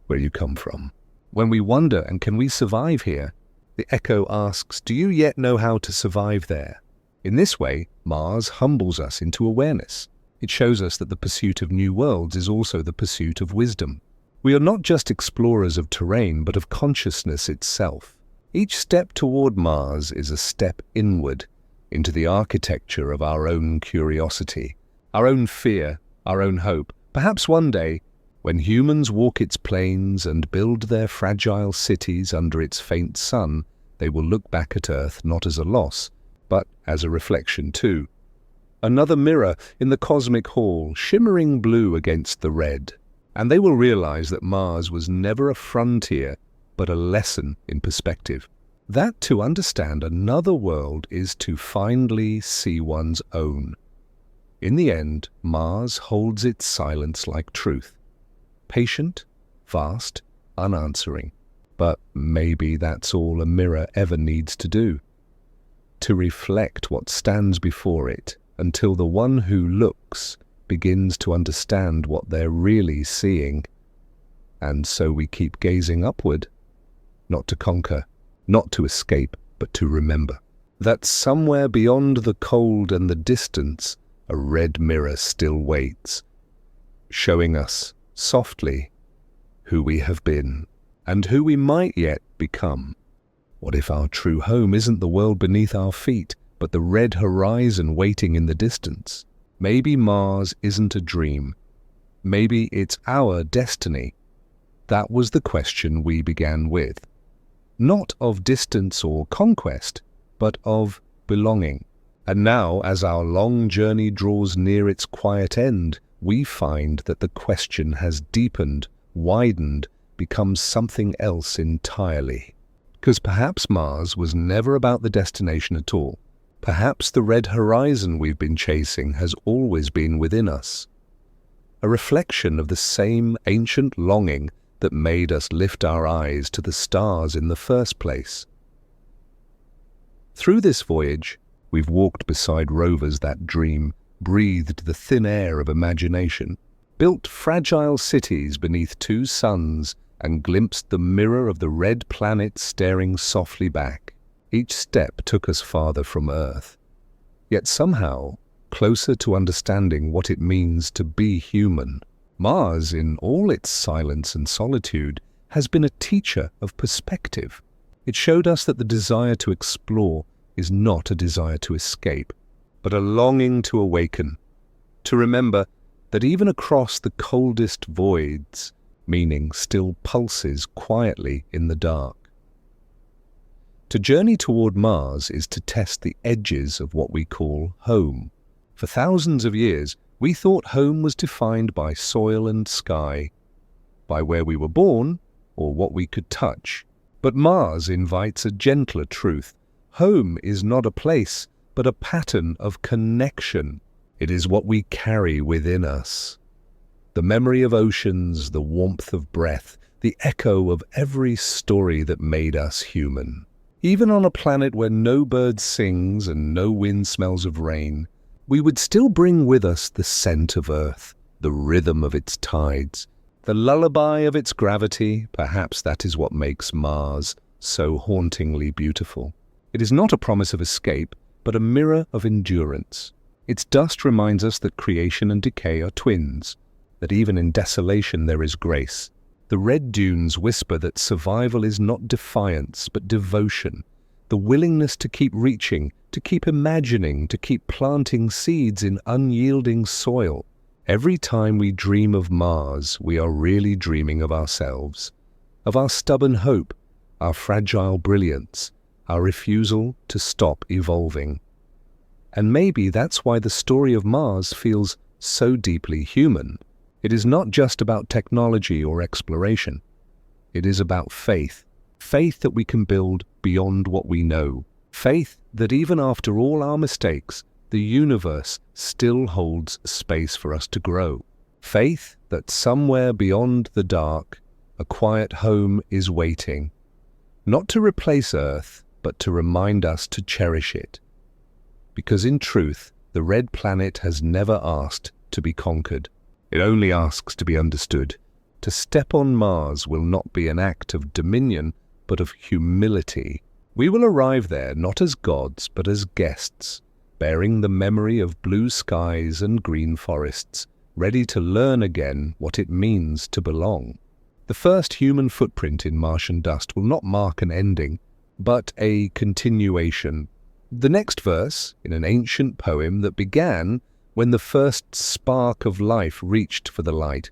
Where you come from? When we wonder, and can we survive here? The echo asks, do you yet know how to survive there? In this way, Mars humbles us into awareness. It shows us that the pursuit of new worlds is also the pursuit of wisdom. We are not just explorers of terrain, but of consciousness itself. Each step toward Mars is a step inward, into the architecture of our own curiosity, our own fear, our own hope. Perhaps one day, when humans walk its plains and build their fragile cities under its faint sun, they will look back at Earth not as a loss, but as a reflection too. Another mirror in the cosmic hall, shimmering blue against the red. And they will realize that Mars was never a frontier, but a lesson in perspective. That to understand another world is to finally see one's own. In the end, Mars holds its silence like truth. Patient, vast, unanswering. But maybe that's all a mirror ever needs to do. To reflect what stands before it until the one who looks begins to understand what they're really seeing. And so we keep gazing upward, not to conquer, not to escape, but to remember that somewhere beyond the cold and the distance, a red mirror still waits, showing us softly who we have been and who we might yet become. What if our true home isn't the world beneath our feet, but the red horizon waiting in the distance? Maybe Mars isn't a dream. Maybe it's our destiny. That was the question we began with. Not of distance or conquest, but of belonging. And now, as our long journey draws near its quiet end, we find that the question has deepened, widened, become something else entirely. Because perhaps Mars was never about the destination at all. Perhaps the red horizon we've been chasing has always been within us. A reflection of the same ancient longing that made us lift our eyes to the stars in the first place. Through this voyage, we've walked beside rovers that dream, breathed the thin air of imagination, built fragile cities beneath two suns, and glimpsed the mirror of the red planet staring softly back. Each step took us farther from Earth, yet somehow closer to understanding what it means to be human. Mars, in all its silence and solitude, has been a teacher of perspective. It showed us that the desire to explore is not a desire to escape, but a longing to awaken, to remember that even across the coldest voids, meaning still pulses quietly in the dark. To journey toward Mars is to test the edges of what we call home. For thousands of years, we thought home was defined by soil and sky, by where we were born or what we could touch. But Mars invites a gentler truth. Home is not a place, but a pattern of connection. It is what we carry within us. The memory of oceans, the warmth of breath, the echo of every story that made us human. Even on a planet where no bird sings and no wind smells of rain, we would still bring with us the scent of Earth, the rhythm of its tides, the lullaby of its gravity. Perhaps that is what makes Mars so hauntingly beautiful. It is not a promise of escape, but a mirror of endurance. Its dust reminds us that creation and decay are twins, that even in desolation there is grace. The red dunes whisper that survival is not defiance, but devotion, the willingness to keep reaching, to keep imagining, to keep planting seeds in unyielding soil. Every time we dream of Mars, we are really dreaming of ourselves, of our stubborn hope, our fragile brilliance, our refusal to stop evolving. And maybe that's why the story of Mars feels so deeply human. It is not just about technology or exploration. It is about faith. Faith that we can build beyond what we know. Faith that even after all our mistakes, the universe still holds space for us to grow. Faith that somewhere beyond the dark, a quiet home is waiting. Not to replace Earth, but to remind us to cherish it. Because in truth, the red planet has never asked to be conquered. It only asks to be understood. To step on Mars will not be an act of dominion, but of humility. We will arrive there not as gods, but as guests, bearing the memory of blue skies and green forests, ready to learn again what it means to belong. The first human footprint in Martian dust will not mark an ending, but a continuation. The next verse, in an ancient poem that began when the first spark of life reached for the light.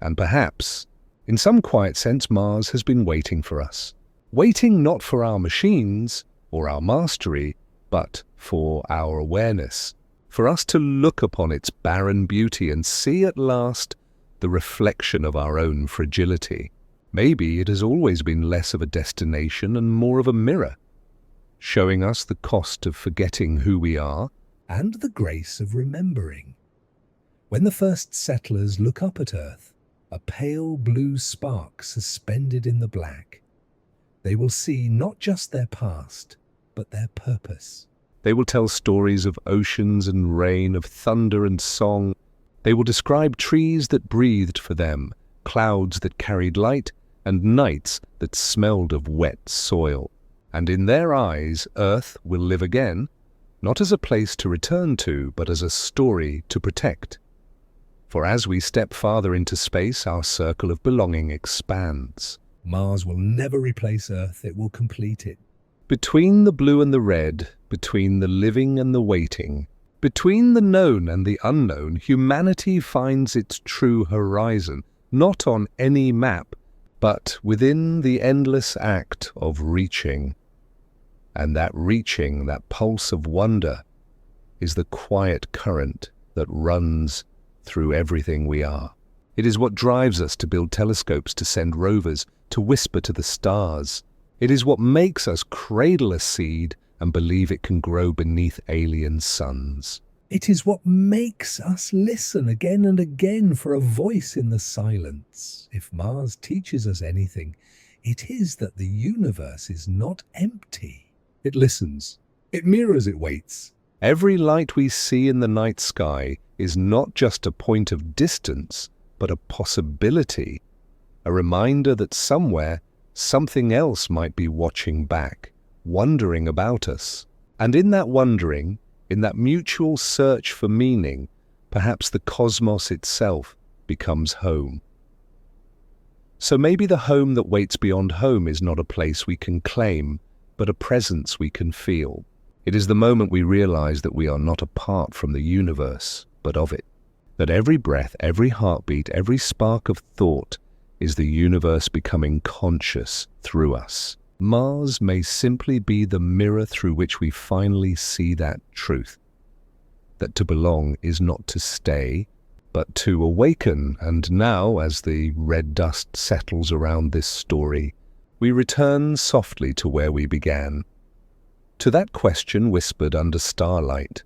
And perhaps, in some quiet sense, Mars has been waiting for us. Waiting not for our machines or our mastery, but for our awareness. For us to look upon its barren beauty and see at last the reflection of our own fragility. Maybe it has always been less of a destination and more of a mirror, showing us the cost of forgetting who we are and the grace of remembering. When the first settlers look up at Earth, a pale blue spark suspended in the black, they will see not just their past, but their purpose. They will tell stories of oceans and rain, of thunder and song. They will describe trees that breathed for them, clouds that carried light, and nights that smelled of wet soil. And in their eyes, Earth will live again, not as a place to return to, but as a story to protect. For as we step farther into space, our circle of belonging expands. Mars will never replace Earth, it will complete it. Between the blue and the red, between the living and the waiting, between the known and the unknown, humanity finds its true horizon, not on any map, but within the endless act of reaching. And that reaching, that pulse of wonder, is the quiet current that runs through everything we are. It is what drives us to build telescopes, to send rovers, to whisper to the stars. It is what makes us cradle a seed and believe it can grow beneath alien suns. It is what makes us listen again and again for a voice in the silence. If Mars teaches us anything, it is that the universe is not empty. It listens, it mirrors, it waits. Every light we see in the night sky is not just a point of distance, but a possibility, a reminder that somewhere something else might be watching back, wondering about us. And in that wondering, in that mutual search for meaning, perhaps the cosmos itself becomes home. So maybe the home that waits beyond home is not a place we can claim, but a presence we can feel. It is the moment we realize that we are not apart from the universe, but of it. That every breath, every heartbeat, every spark of thought is the universe becoming conscious through us. Mars may simply be the mirror through which we finally see that truth. That to belong is not to stay, but to awaken. And now, as the red dust settles around this story, we return softly to where we began. To that question whispered under starlight.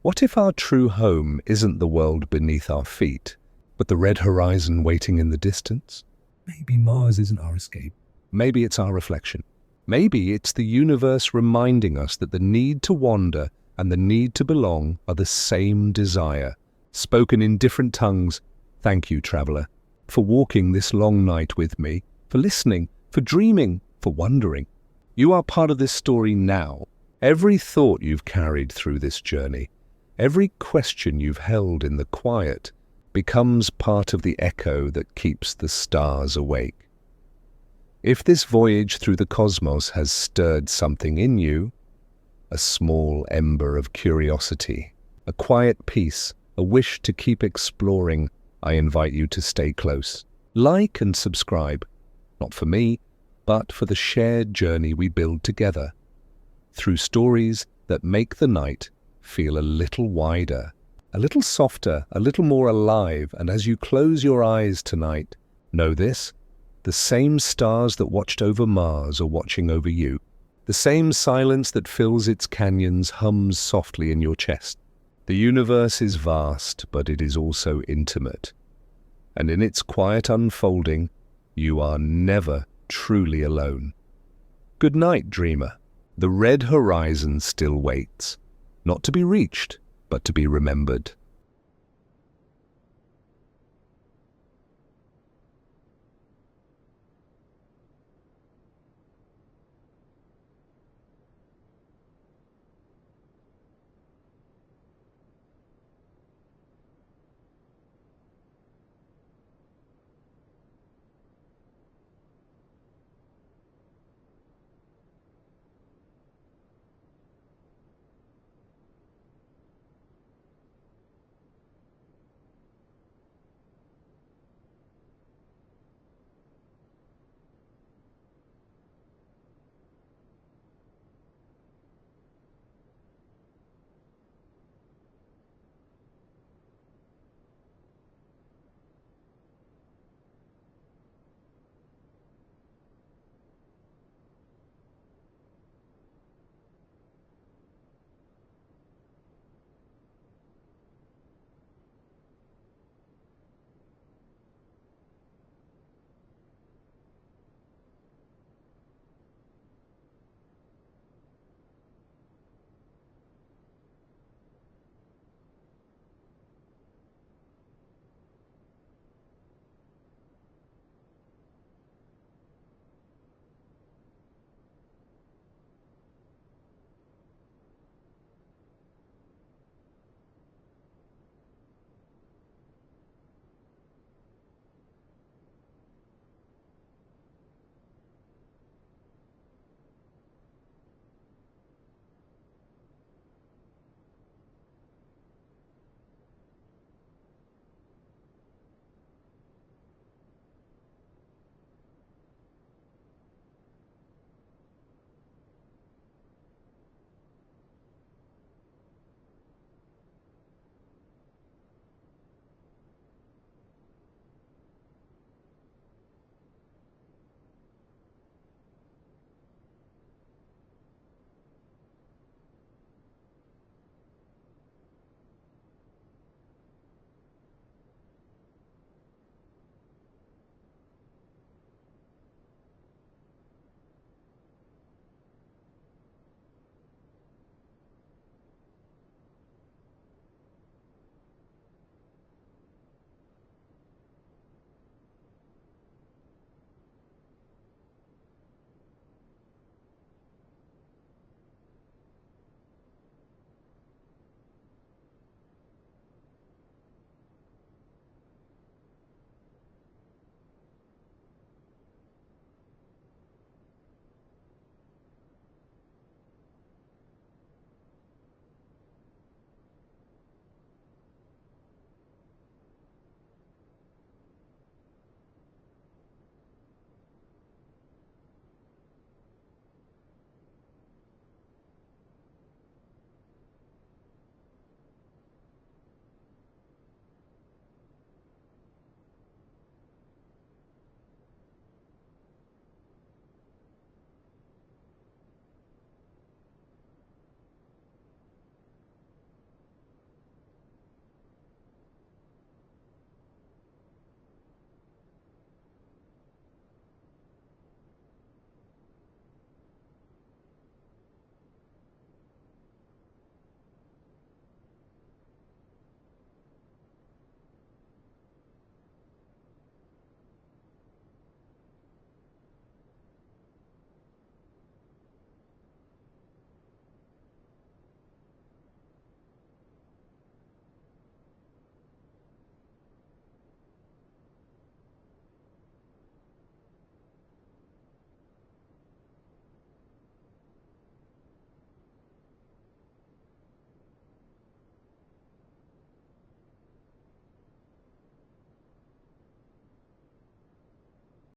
What if our true home isn't the world beneath our feet, but the red horizon waiting in the distance? Maybe Mars isn't our escape. Maybe it's our reflection. Maybe it's the universe reminding us that the need to wander and the need to belong are the same desire. Spoken in different tongues, thank you, traveler, for walking this long night with me, for listening, for dreaming, for wondering. You are part of this story now. Every thought you've carried through this journey, every question you've held in the quiet, becomes part of the echo that keeps the stars awake. If this voyage through the cosmos has stirred something in you, a small ember of curiosity, a quiet peace, a wish to keep exploring, I invite you to stay close. Like and subscribe, not for me, but for the shared journey we build together, through stories that make the night feel a little wider, a little softer, a little more alive. And as you close your eyes tonight, know this: the same stars that watched over Mars are watching over you. The same silence that fills its canyons hums softly in your chest. The universe is vast, but it is also intimate. And in its quiet unfolding, you are never truly alone. Good night, dreamer. The red horizon still waits, not to be reached, but to be remembered.